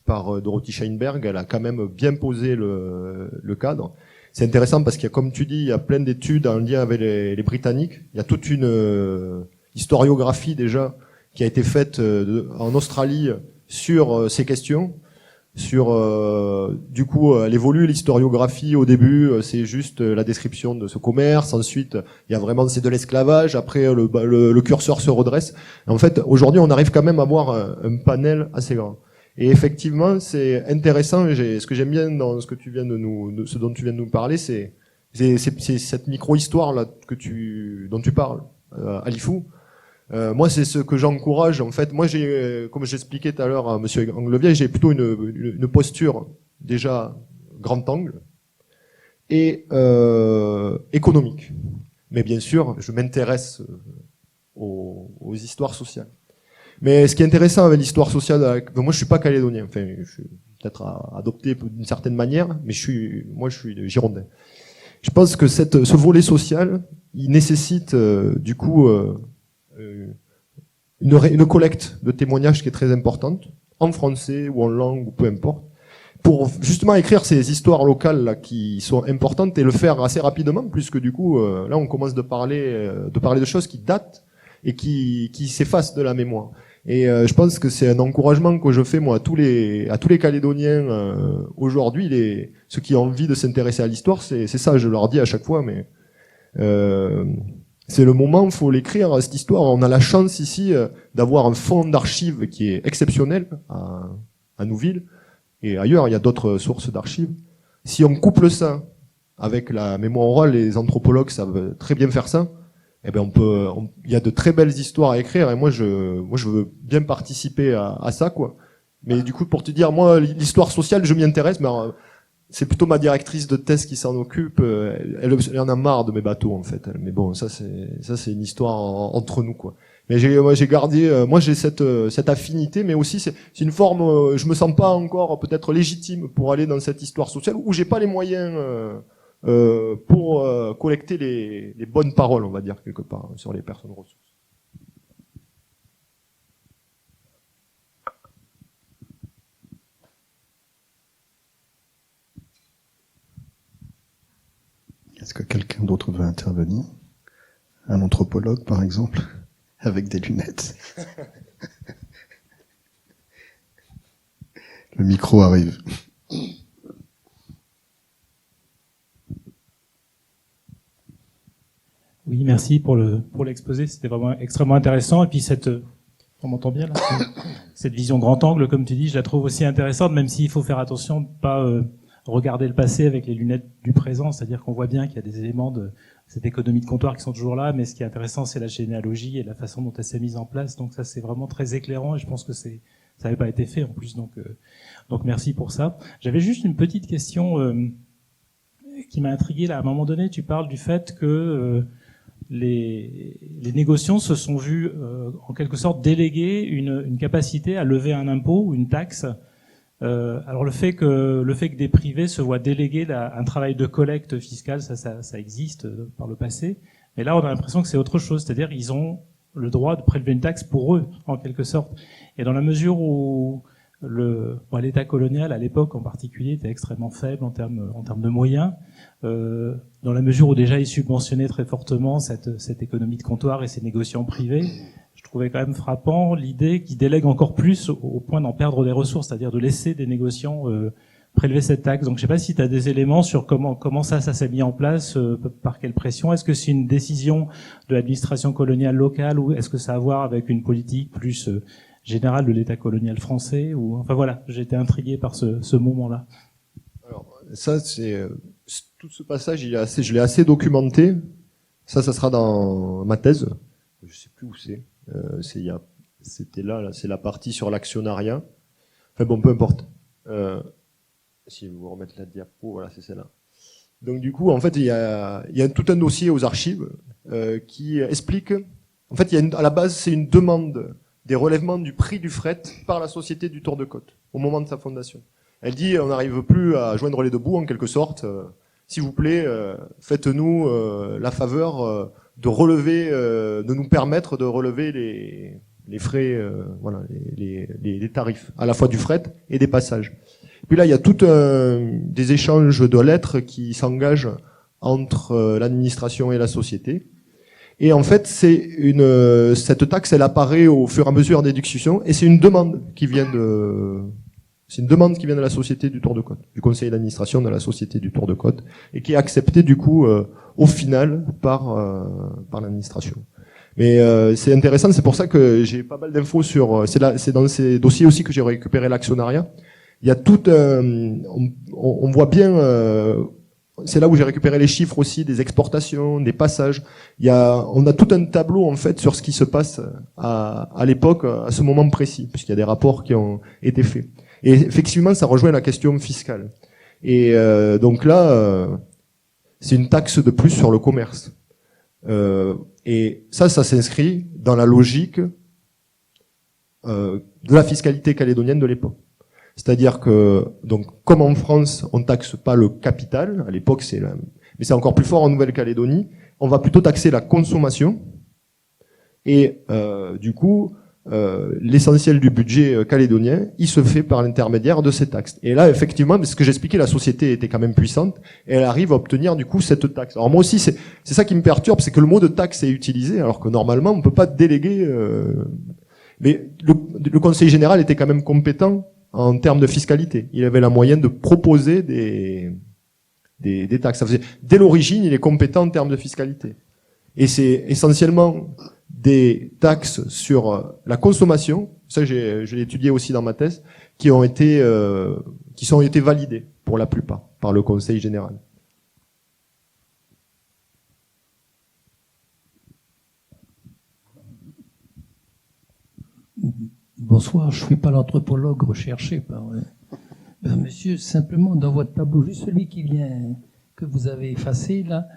S2: par Dorothy Scheinberg. Elle a quand même bien posé le cadre. C'est intéressant parce qu'il y a, comme tu dis, il y a plein d'études en lien avec les Britanniques. Il y a toute une historiographie déjà qui a été faite en Australie sur ces questions. sur du coup elle évolue, l'historiographie au début c'est juste la description de ce commerce, ensuite il y a vraiment c'est de l'esclavage, après le curseur se redresse. En fait aujourd'hui on arrive quand même à avoir un panel assez grand. Et effectivement c'est intéressant, ce que j'aime bien dans ce que tu viens ce dont tu viens de nous parler, c'est cette micro-histoire là dont tu parles, Alifou. Moi, c'est ce que j'encourage. En fait, moi, comme j'expliquais tout à l'heure à Monsieur Anglevier, j'ai plutôt une posture déjà grand angle et économique. Mais bien sûr, je m'intéresse aux histoires sociales. Mais ce qui est intéressant avec l'histoire sociale, moi, je suis pas calédonien. Enfin, je suis peut-être adopté d'une certaine manière, mais je suis girondin. Je pense que ce volet social, il nécessite du coup une collecte de témoignages qui est très importante, en français ou en langue ou peu importe, pour justement écrire ces histoires locales là qui sont importantes et le faire assez rapidement, puisque du coup là on commence de parler de choses qui datent et qui s'effacent de la mémoire. Et je pense que c'est un encouragement que je fais moi à tous les Calédoniens aujourd'hui, ceux qui ont envie de s'intéresser à l'histoire, c'est ça, je leur dis à chaque fois, mais c'est le moment, il faut l'écrire, cette histoire. On a la chance ici d'avoir un fonds d'archives qui est exceptionnel à Nouville et ailleurs, il y a d'autres sources d'archives. Si on couple ça avec la mémoire orale, les anthropologues savent très bien faire ça. Eh ben il y a de très belles histoires à écrire et moi je veux bien participer à ça quoi. Mais du coup pour te dire moi l'histoire sociale je m'y intéresse mais alors, c'est plutôt ma directrice de thèse qui s'en occupe. Elle en a marre de mes bateaux en fait. Mais bon ça c'est une histoire entre nous quoi. Mais j'ai gardé moi j'ai cette affinité mais aussi c'est une forme je me sens pas encore peut-être légitime pour aller dans cette histoire sociale où j'ai pas les moyens pour collecter les bonnes paroles, on va dire, quelque part, sur les personnes ressources.
S1: Est-ce que quelqu'un d'autre veut intervenir? Un anthropologue, par exemple, avec des lunettes. Le micro arrive.
S6: Oui, merci pour l'exposé, c'était vraiment extrêmement intéressant. Et puis on m'entend bien là, cette vision grand angle, comme tu dis, je la trouve aussi intéressante, même s'il faut faire attention de pas regarder le passé avec les lunettes du présent, c'est-à-dire qu'on voit bien qu'il y a des éléments de cette économie de comptoir qui sont toujours là, mais ce qui est intéressant, c'est la généalogie et la façon dont elle s'est mise en place. Donc ça, c'est vraiment très éclairant et je pense que ça n'avait pas été fait en plus. Donc merci pour ça. J'avais juste une petite question qui m'a intrigué là. À un moment donné, tu parles du fait que les négociants se sont vus en quelque sorte déléguer une capacité à lever un impôt ou une taxe. Alors le fait que des privés se voient déléguer un travail de collecte fiscale, ça existe par le passé. Mais là, on a l'impression que c'est autre chose, c'est-à-dire ils ont le droit de prélever une taxe pour eux, en quelque sorte. Et dans la mesure où l'État colonial, à l'époque en particulier, était extrêmement faible en termes de moyens, dans la mesure où déjà il subventionnait très fortement cette économie de comptoir et ces négociants privés, je trouvais quand même frappant l'idée qu'ils délèguent encore plus au point d'en perdre des ressources, c'est-à-dire de laisser des négociants prélever cette taxe. Donc je sais pas si tu as des éléments sur comment ça s'est mis en place, par quelle pression. Est-ce que c'est une décision de l'administration coloniale locale ou est-ce que ça a à voir avec une politique plus générale de l'État colonial français ou enfin voilà, j'ai été intrigué par ce moment-là.
S2: Alors ça c'est tout ce passage, je l'ai assez documenté. Ça sera dans ma thèse. Je sais plus où c'est. C'était là, c'est la partie sur l'actionnariat. Enfin bon, peu importe. Si vous remettez la diapo, voilà, c'est celle-là. Donc du coup, en fait, il y a tout un dossier aux archives qui explique. En fait, à la base, c'est une demande des relèvements du prix du fret par la société du Tour de Côte au moment de sa fondation. Elle dit, on n'arrive plus à joindre les deux bouts en quelque sorte. S'il vous plaît, faites-nous la faveur de relever, de nous permettre de relever les frais, voilà, les tarifs à la fois du fret et des passages. Puis là, il y a tout des échanges de lettres qui s'engagent entre l'administration et la société. Et en fait, cette taxe, elle apparaît au fur et à mesure des discussions, et c'est une demande qui vient C'est une demande qui vient de la société du Tour-de-Côte, du conseil d'administration de la société du Tour-de-Côte, et qui est acceptée du coup au final par l'administration. Mais c'est intéressant, c'est pour ça que j'ai pas mal d'infos sur. C'est dans ces dossiers aussi que j'ai récupéré l'actionnariat. Il y a tout on voit bien. C'est là où j'ai récupéré les chiffres aussi des exportations, des passages. On a tout un tableau en fait sur ce qui se passe à l'époque, à ce moment précis, puisqu'il y a des rapports qui ont été faits. Et effectivement, ça rejoint la question fiscale. Et donc là, c'est une taxe de plus sur le commerce. Et ça s'inscrit dans la logique de la fiscalité calédonienne de l'époque. C'est-à-dire que, donc, comme en France, on taxe pas le capital, à l'époque mais c'est encore plus fort en Nouvelle-Calédonie, on va plutôt taxer la consommation, et du coup, l'essentiel du budget calédonien, il se fait par l'intermédiaire de ces taxes. Et là, effectivement, ce que j'expliquais, la société était quand même puissante, et elle arrive à obtenir du coup cette taxe. Alors moi aussi, c'est ça qui me perturbe, c'est que le mot de taxe est utilisé, alors que normalement, on peut pas déléguer. Mais le Conseil général était quand même compétent en termes de fiscalité. Il avait la moyenne de proposer des taxes. Ça faisait, dès l'origine, il est compétent en termes de fiscalité. Et c'est essentiellement des taxes sur la consommation, ça je l'ai étudié aussi dans ma thèse, qui sont été validées pour la plupart par le Conseil général.
S7: Bonsoir, je suis pas l'anthropologue recherché par monsieur. Simplement, dans votre tableau, juste celui qui vient, que vous avez effacé là,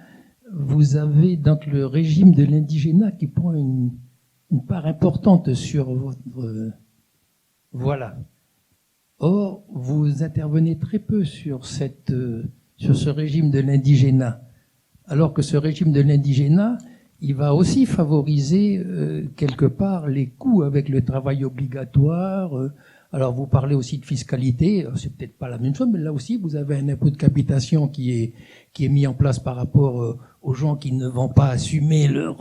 S7: vous avez donc le régime de l'indigénat qui prend une part importante sur votre... voilà. Or, vous intervenez très peu sur ce régime de l'indigénat, alors que ce régime de l'indigénat, il va aussi favoriser quelque part les coûts avec le travail obligatoire. Alors vous parlez aussi de fiscalité, c'est peut-être pas la même chose, mais là aussi vous avez un impôt de capitation qui est mis en place par rapport aux gens qui ne vont pas assumer leur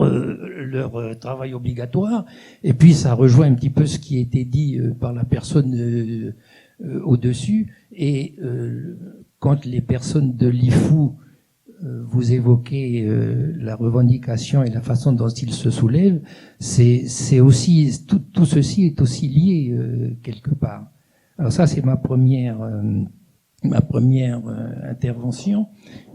S7: travail obligatoire. Et puis ça rejoint un petit peu ce qui a été dit par la personne au-dessus. Et quand les personnes de l'IFU vous évoquez la revendication et la façon dont il se soulève, c'est aussi tout ceci est aussi lié quelque part. Alors ça c'est ma première intervention.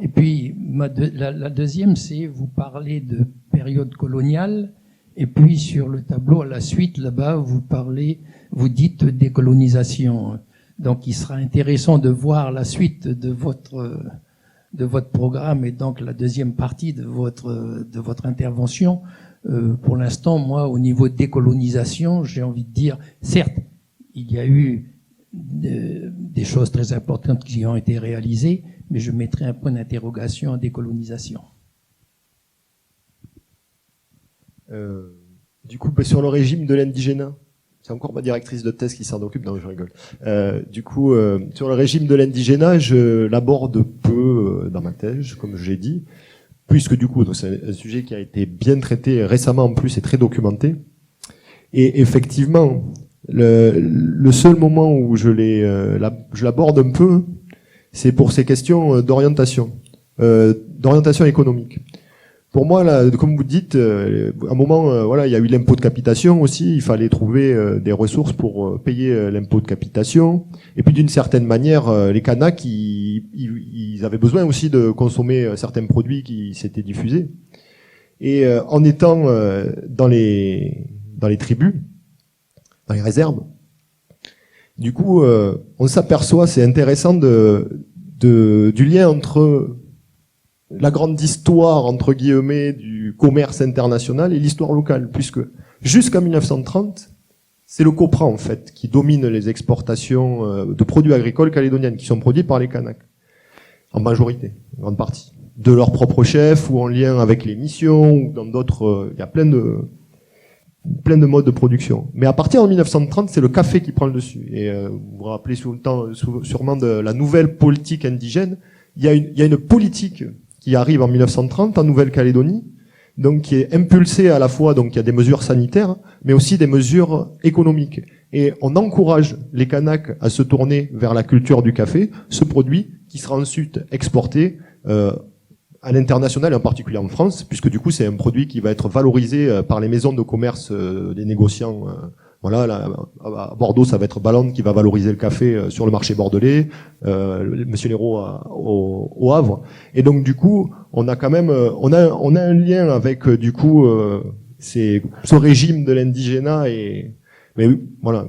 S7: Et puis la deuxième, c'est vous parlez de période coloniale, et puis sur le tableau à la suite là-bas vous dites décolonisation. Donc il sera intéressant de voir la suite de votre programme et donc la deuxième partie de votre intervention. Pour l'instant, moi, au niveau de décolonisation, j'ai envie de dire, certes, il y a eu des choses très importantes qui ont été réalisées, mais je mettrai un point d'interrogation en décolonisation.
S2: Du coup, sur le régime de l'indigénat, c'est encore ma directrice de thèse qui s'en occupe. Non, je rigole. Du coup, sur le régime de l'indigénat, je l'aborde peu dans ma thèse, comme je l'ai dit, puisque du coup, c'est un sujet qui a été bien traité récemment en plus et très documenté. Et effectivement, le seul moment où je l'aborde un peu, c'est pour ces questions d'orientation économique. Pour moi, là, comme vous dites, à un moment, voilà, il y a eu l'impôt de capitation aussi. Il fallait trouver des ressources pour payer l'impôt de capitation. Et puis, d'une certaine manière, les Kanaks, ils avaient besoin aussi de consommer certains produits qui s'étaient diffusés. Et en étant dans les tribus, dans les réserves, du coup, on s'aperçoit, c'est intéressant du lien entre la grande histoire, entre guillemets, du commerce international et l'histoire locale, puisque jusqu'en 1930, c'est le Copra, en fait, qui domine les exportations de produits agricoles calédoniennes, qui sont produits par les Kanaks, en majorité, en grande partie, de leur propre chef, ou en lien avec les missions, ou dans d'autres, il y a plein de modes de production. Mais à partir de 1930, c'est le café qui prend le dessus. Et vous vous rappelez sûrement de la nouvelle politique indigène. Il y a une politique qui arrive en 1930 en Nouvelle-Calédonie, donc qui est impulsée à la fois, donc il y a des mesures sanitaires, mais aussi des mesures économiques. et on encourage les Kanaks à se tourner vers la culture du café, ce produit qui sera ensuite exporté à l'international, et en particulier en France, puisque du coup c'est un produit qui va être valorisé par les maisons de commerce des négociants. Voilà, là, à Bordeaux, ça va être Ballande qui va valoriser le café sur le marché bordelais, Monsieur Léraud au Havre. Et donc du coup, on a quand même, on a un lien avec du coup ce régime de l'indigénat. Mais oui, voilà,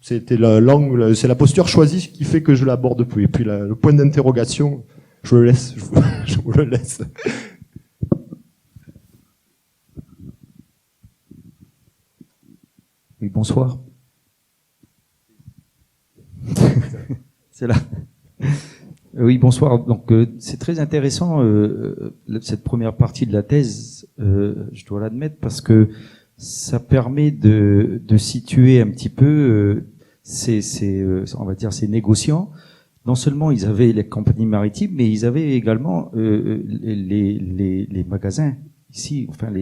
S2: c'était l'angle, c'est la posture choisie qui fait que je l'aborde plus. Et puis le point d'interrogation, je vous le laisse.
S8: Oui, bonsoir. C'est là. Oui, bonsoir. Donc, c'est très intéressant cette première partie de la thèse. Je dois l'admettre parce que ça permet de situer un petit peu on va dire ces négociants. Non seulement ils avaient les compagnies maritimes, mais ils avaient également les magasins ici. Enfin,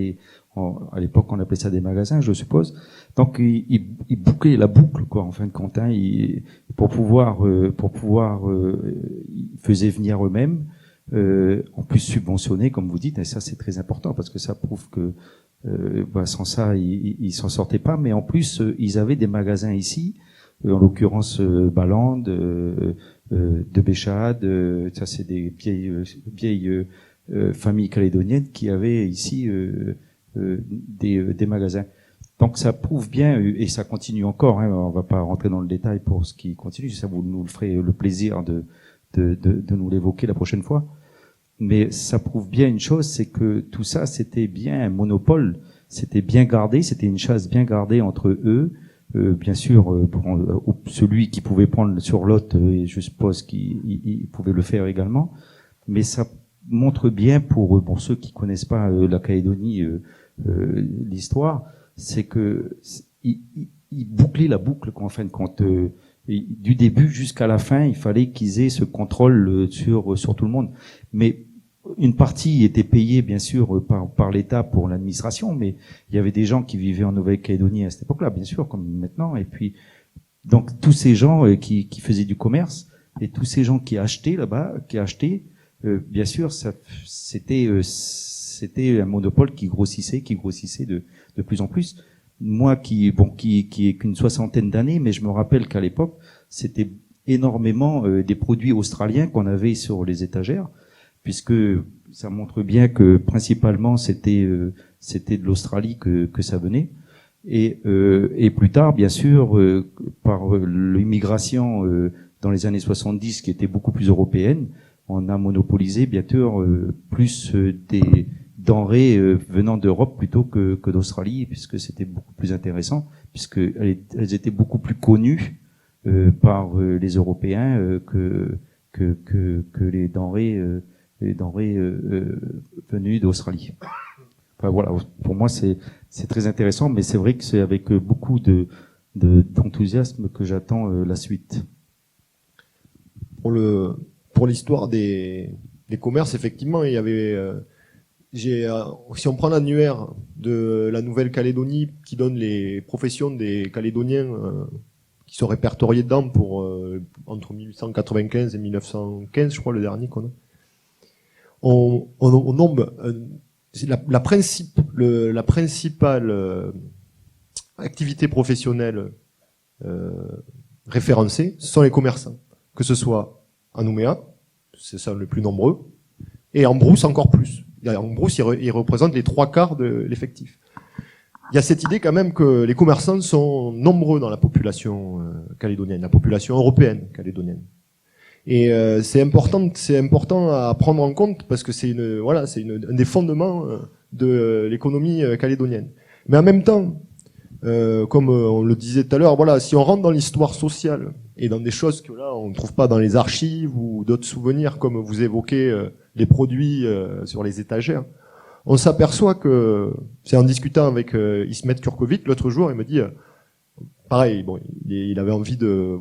S8: à l'époque, on appelait ça des magasins, je suppose. Donc, ils bouclaient la boucle, quoi, en fin de compte. Hein, pour pouvoir, ils faisaient venir eux-mêmes, en plus subventionnés, comme vous dites. Et ça, c'est très important parce que ça prouve que sans ça, ils s'en sortaient pas. Mais en plus, ils avaient des magasins ici, en l'occurrence Ballande, de Béchade. Ça, c'est des vieilles familles calédoniennes qui avaient ici des magasins. Donc ça prouve bien, et ça continue encore, hein, on va pas rentrer dans le détail pour ce qui continue, ça vous nous le ferez le plaisir de nous l'évoquer la prochaine fois. Mais ça prouve bien une chose, c'est que tout ça c'était bien un monopole, c'était bien gardé, c'était une chasse bien gardée entre eux. Bien sûr, celui qui pouvait prendre sur l'autre, et je suppose qu'il pouvait le faire également, mais ça montre bien pour ceux qui connaissent pas la Calédonie, l'histoire, c'est que il bouclait la boucle, quoi, en fin de compte. Du début jusqu'à la fin, il fallait qu'ils aient ce contrôle sur tout le monde. Mais une partie était payée, bien sûr, par l'État pour l'administration, mais il y avait des gens qui vivaient en Nouvelle-Calédonie à cette époque-là, bien sûr, comme maintenant. Et puis, donc, tous ces gens qui faisaient du commerce et tous ces gens qui achetaient là-bas, bien sûr, c'était un monopole qui grossissait de plus en plus. Moi qui ai qu'une soixantaine d'années, mais je me rappelle qu'à l'époque, c'était énormément des produits australiens qu'on avait sur les étagères, puisque ça montre bien que principalement c'était de l'Australie que ça venait. Et plus tard, bien sûr, par l'immigration dans les années 70 qui était beaucoup plus européenne, on a monopolisé bien sûr plus des denrées venant d'Europe plutôt que d'Australie, puisque c'était beaucoup plus intéressant, puisque elles étaient beaucoup plus connues par les Européens que les denrées venues d'Australie. Enfin voilà, pour moi c'est très intéressant, mais c'est vrai que c'est avec beaucoup d'enthousiasme que j'attends la suite.
S2: Pour l'histoire des commerces, effectivement, il y avait si on prend l'annuaire de la Nouvelle-Calédonie qui donne les professions des Calédoniens qui sont répertoriés dedans pour entre 1895 et 1915, je crois, le dernier qu'on a. On nombre la principale activité professionnelle référencée, ce sont les commerçants, que ce soit à Nouméa, c'est ça le plus nombreux, et en Brousse encore plus. En Brousse, ils représentent les 3/4 de l'effectif. Il y a cette idée quand même que les commerçants sont nombreux dans la population calédonienne, la population européenne calédonienne. Et c'est important à prendre en compte parce que c'est un des fondements de l'économie calédonienne. Mais en même temps, comme on le disait tout à l'heure, voilà, si on rentre dans l'histoire sociale et dans des choses que là on ne trouve pas dans les archives ou d'autres souvenirs, comme vous évoquez les produits sur les étagères, on s'aperçoit que c'est en discutant avec Ismet Kurkovic l'autre jour, il me dit pareil, bon, il avait envie de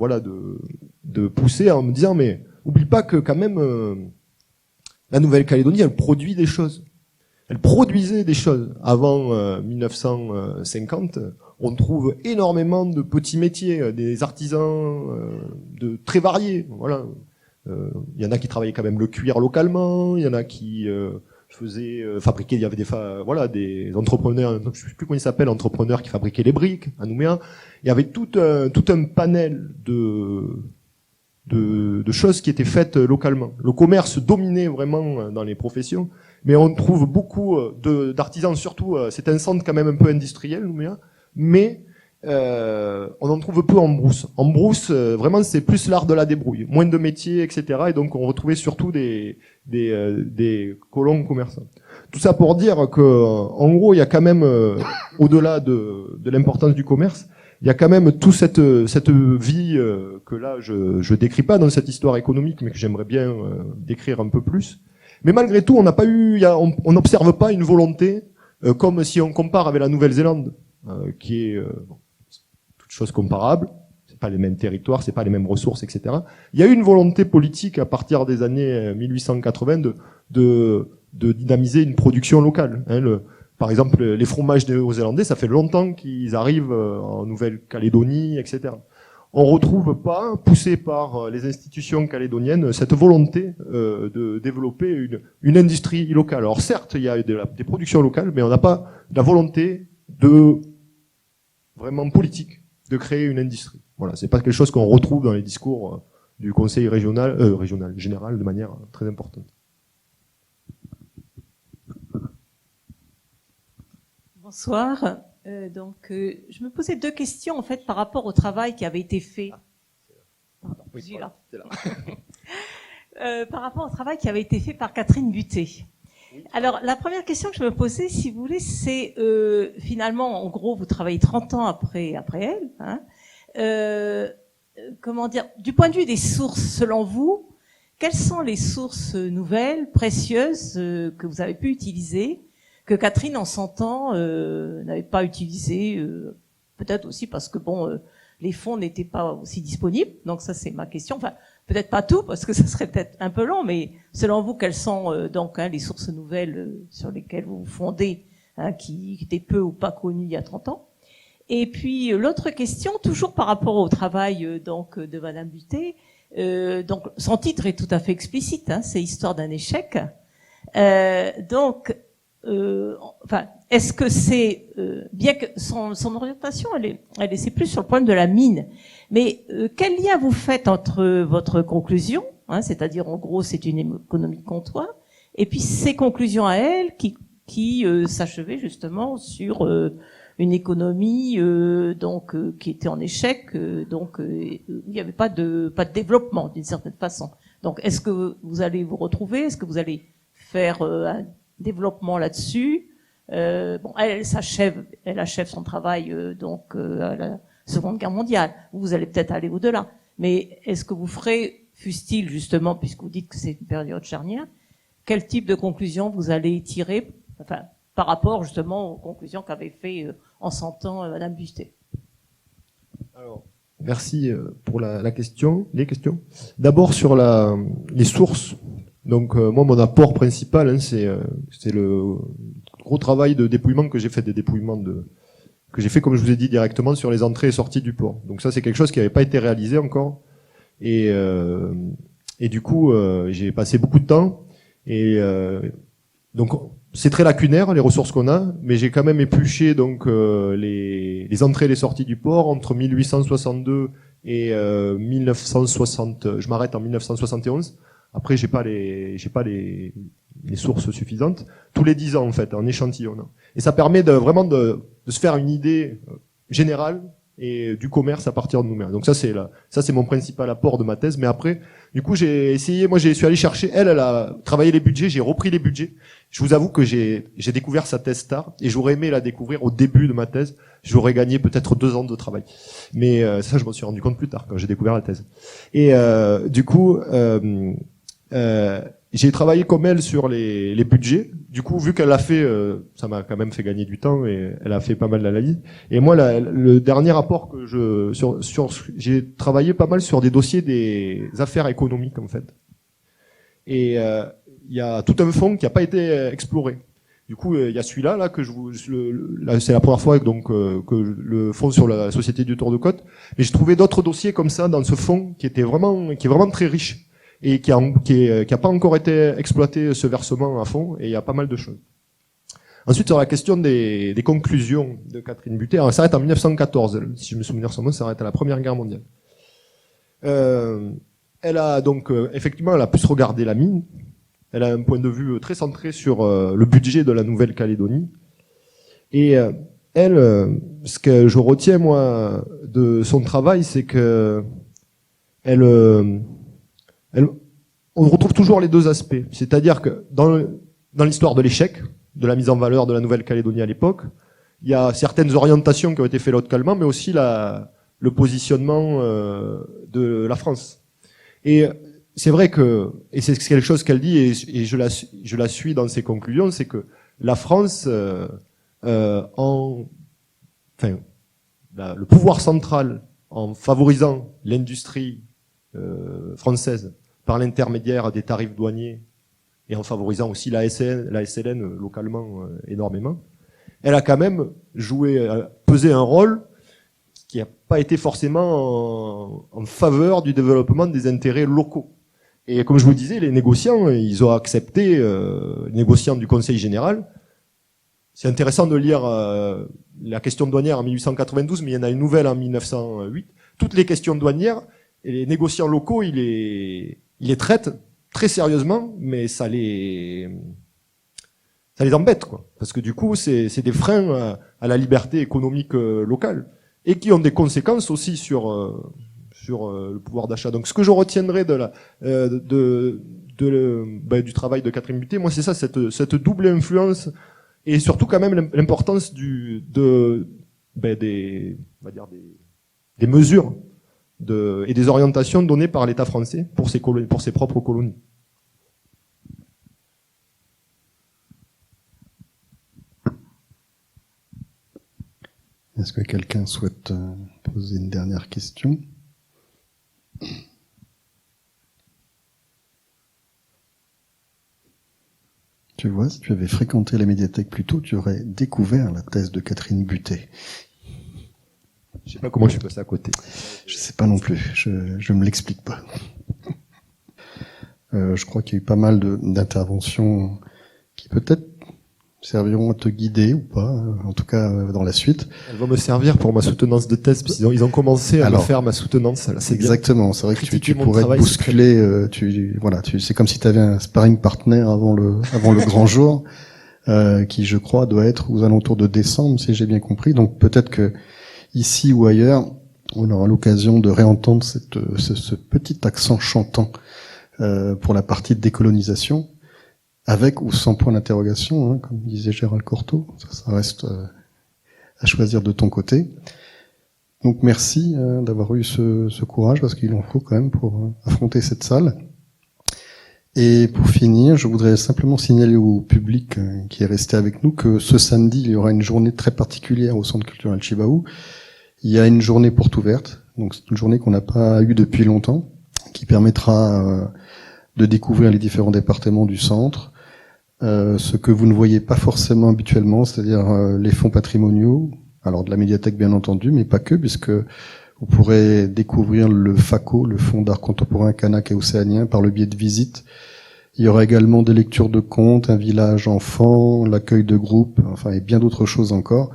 S2: pousser en me disant mais oublie pas que quand même la Nouvelle-Calédonie elle produit des choses. Elle produisait des choses avant 1950. on trouve énormément de petits métiers, des artisans de très variés. Voilà, il y en a qui travaillaient quand même le cuir localement, il y en a qui fabriquaient, il y avait des entrepreneurs, je sais plus comment ils s'appellent, entrepreneurs qui fabriquaient les briques à Nouméa. Il y avait tout un panel de choses qui étaient faites localement. Le commerce dominait vraiment dans les professions, mais on trouve beaucoup d'artisans, surtout, c'est un centre quand même un peu industriel, Nouméa, mais on en trouve peu en brousse. En brousse, vraiment, c'est plus l'art de la débrouille, moins de métiers, etc. Et donc, on retrouvait surtout des colons commerçants. Tout ça pour dire que, en gros, il y a quand même, au-delà de l'importance du commerce, il y a quand même toute cette vie que là, je décris pas dans cette histoire économique, mais que j'aimerais bien décrire un peu plus. Mais malgré tout, on n'a pas eu, on n'observe pas une volonté, comme si on compare avec la Nouvelle-Zélande, qui est toute chose comparable. C'est pas les mêmes territoires, c'est pas les mêmes ressources, etc. Il y a eu une volonté politique à partir des années 1880 de dynamiser une production locale. Par exemple, les fromages néo-zélandais, ça fait longtemps qu'ils arrivent en Nouvelle-Calédonie, etc. On retrouve pas, poussé par les institutions calédoniennes, cette volonté de développer une industrie locale. Alors certes, il y a des productions locales, mais on n'a pas la volonté vraiment politique de créer une industrie. Voilà, c'est pas quelque chose qu'on retrouve dans les discours du Conseil régional général de manière très importante.
S9: Bonsoir. Je me posais deux questions en fait par rapport au travail qui avait été fait. Pardon,
S2: oui,
S9: celui-là.
S2: Voilà,
S9: par rapport au travail qui avait été fait par Catherine Buté. Alors, la première question que je me posais, si vous voulez, c'est finalement, en gros, vous travaillez 30 ans après elle. Hein, comment dire, du point de vue des sources, selon vous, quelles sont les sources nouvelles, précieuses, que vous avez pu utiliser, que Catherine, en 100 ans, n'avait pas utilisé, peut-être aussi parce que les fonds n'étaient pas aussi disponibles. Donc ça, c'est ma question. Enfin, peut-être pas tout, parce que ça serait peut-être un peu long, mais selon vous, quelles sont les sources nouvelles sur lesquelles vous vous fondez, qui étaient peu ou pas connues il y a 30 ans? Et puis l'autre question, toujours par rapport au travail de Madame Buté. Donc son titre est tout à fait explicite, c'est Histoire d'un échec. Est-ce que c'est bien que son orientation, c'est plus sur le problème de la mine, mais quel lien vous faites entre votre conclusion, c'est-à-dire en gros c'est une économie de comptoir, et puis ses conclusions à elle qui s'achevaient justement sur une économie qui était en échec, où il n'y avait pas de développement d'une certaine façon. Donc est-ce que vous allez vous retrouver, est-ce que vous allez faire un développement là-dessus? Elle achève son travail à la Seconde Guerre mondiale. Vous allez peut-être aller au-delà. Mais est-ce que vous ferez, fût-il justement, puisque vous dites que c'est une période charnière, quel type de conclusion vous allez tirer, par rapport justement aux conclusions qu'avait fait en 100 ans Madame Buté?
S2: Alors, merci pour les questions. D'abord sur les sources. Donc moi, mon apport principal, c'est le gros travail de dépouillement que j'ai fait, que j'ai fait, comme je vous ai dit, directement sur les entrées et sorties du port. Donc ça, c'est quelque chose qui n'avait pas été réalisé encore. Et du coup, j'ai passé beaucoup de temps. Et donc, c'est très lacunaire, les ressources qu'on a, mais j'ai quand même épluché les entrées et les sorties du port entre 1862 et 1960. Je m'arrête en 1971. Après, j'ai pas les sources suffisantes. Tous les 10 ans, en fait, en échantillonnant. Et ça permet vraiment de se faire une idée générale et du commerce à partir de nous-mêmes. Donc ça, c'est mon principal apport de ma thèse. Mais après, du coup, je suis allé chercher. Elle a travaillé les budgets, j'ai repris les budgets. Je vous avoue que j'ai découvert sa thèse tard et j'aurais aimé la découvrir au début de ma thèse. J'aurais gagné peut-être 2 ans de travail. Mais ça, je m'en suis rendu compte plus tard quand j'ai découvert la thèse. Et du coup, j'ai travaillé comme elle sur les budgets. Du coup, vu qu'elle l'a fait, ça m'a quand même fait gagner du temps et elle a fait pas mal d'analyses. Et moi, le dernier rapport que j'ai travaillé pas mal sur des dossiers des affaires économiques en fait. Et il y a tout un fond qui n'a pas été exploré. Du coup, il y a celui-là là que c'est la première fois donc que le fonds sur la Société du Tour de Côte. Mais j'ai trouvé d'autres dossiers comme ça dans ce fonds qui est vraiment très riche et qui a pas encore été exploité ce versement à fond. Et il y a pas mal de choses. Ensuite, sur la question des conclusions de Catherine Butet, alors, elle s'arrête en 1914. Si je me souviens son mot, ça s'arrête à la Première Guerre mondiale. Elle a donc effectivement, elle a plus regardé la mine. Elle a un point de vue très centré sur le budget de la Nouvelle-Calédonie. Et elle, ce que je retiens moi de son travail, c'est que on retrouve toujours les deux aspects. C'est-à-dire que dans l'histoire de l'échec, de la mise en valeur de la Nouvelle-Calédonie à l'époque, il y a certaines orientations qui ont été faites localement, mais aussi le positionnement de la France. Et c'est vrai que, et c'est quelque chose qu'elle dit, et je la suis dans ses conclusions, c'est que la France, le pouvoir central, en favorisant l'industrie française par l'intermédiaire des tarifs douaniers et en favorisant aussi la SLN localement énormément, elle a quand même pesé un rôle qui n'a pas été forcément en faveur du développement des intérêts locaux. Et comme je vous disais, les négociants, ils ont accepté, les négociants du Conseil général. C'est intéressant de lire la question douanière en 1892, mais il y en a une nouvelle en 1908. Toutes les questions douanières, et les négociants locaux, ils les traitent très sérieusement, mais ça les embête, quoi. Parce que du coup, c'est des freins à la liberté économique locale et qui ont des conséquences aussi sur le pouvoir d'achat. Donc, ce que je retiendrai du travail de Catherine Butet, moi, c'est ça, cette double influence et surtout quand même l'importance des mesures et des orientations données par l'État français pour ses propres colonies.
S1: Est-ce que quelqu'un souhaite poser une dernière question ? Tu vois, si tu avais fréquenté la médiathèque plus tôt, tu aurais découvert la thèse de Catherine Butet.
S2: Je sais pas comment je suis passé à côté.
S1: Je sais pas non plus, je me l'explique pas. Je crois qu'il y a eu pas mal d'interventions qui peut-être serviront à te guider ou pas, en tout cas dans la suite.
S2: Elles vont me servir pour ma soutenance de thèse, parce qu'ils ont commencé à me faire ma soutenance. Là, c'est
S1: exactement, c'est vrai que tu pourrais bousculer, c'est comme si tu avais un sparring partner avant le grand jour, qui je crois doit être aux alentours de décembre, si j'ai bien compris. Donc peut-être que ici ou ailleurs, on aura l'occasion de réentendre ce petit accent chantant pour la partie de décolonisation. Avec ou sans point d'interrogation, hein, comme disait Gérald Cortot, ça reste à choisir de ton côté. Donc merci d'avoir eu ce courage, parce qu'il en faut quand même pour affronter cette salle. Et pour finir, je voudrais simplement signaler au public qui est resté avec nous que ce samedi, il y aura une journée très particulière au Centre culturel Chibaou. Il y a une journée porte ouverte, donc c'est une journée qu'on n'a pas eue depuis longtemps, qui permettra de découvrir les différents départements du centre, ce que vous ne voyez pas forcément habituellement, c'est-à-dire les fonds patrimoniaux, alors de la médiathèque bien entendu, mais pas que, puisque vous pourrez découvrir le FACO, le Fonds d'art contemporain kanak et océanien, par le biais de visites. Il y aura également des lectures de contes, un village enfant, l'accueil de groupes, enfin et bien d'autres choses encore.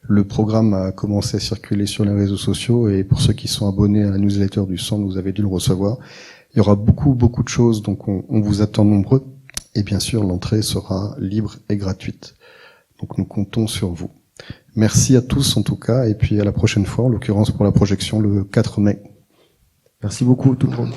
S1: Le programme a commencé à circuler sur les réseaux sociaux, et pour ceux qui sont abonnés à la newsletter du centre, vous avez dû le recevoir. Il y aura beaucoup de choses, donc on vous attend nombreux. Et bien sûr, l'entrée sera libre et gratuite. Donc nous comptons sur vous. Merci à tous en tout cas, et puis à la prochaine fois, en l'occurrence pour la projection le 4 mai.
S2: Merci beaucoup tout le monde.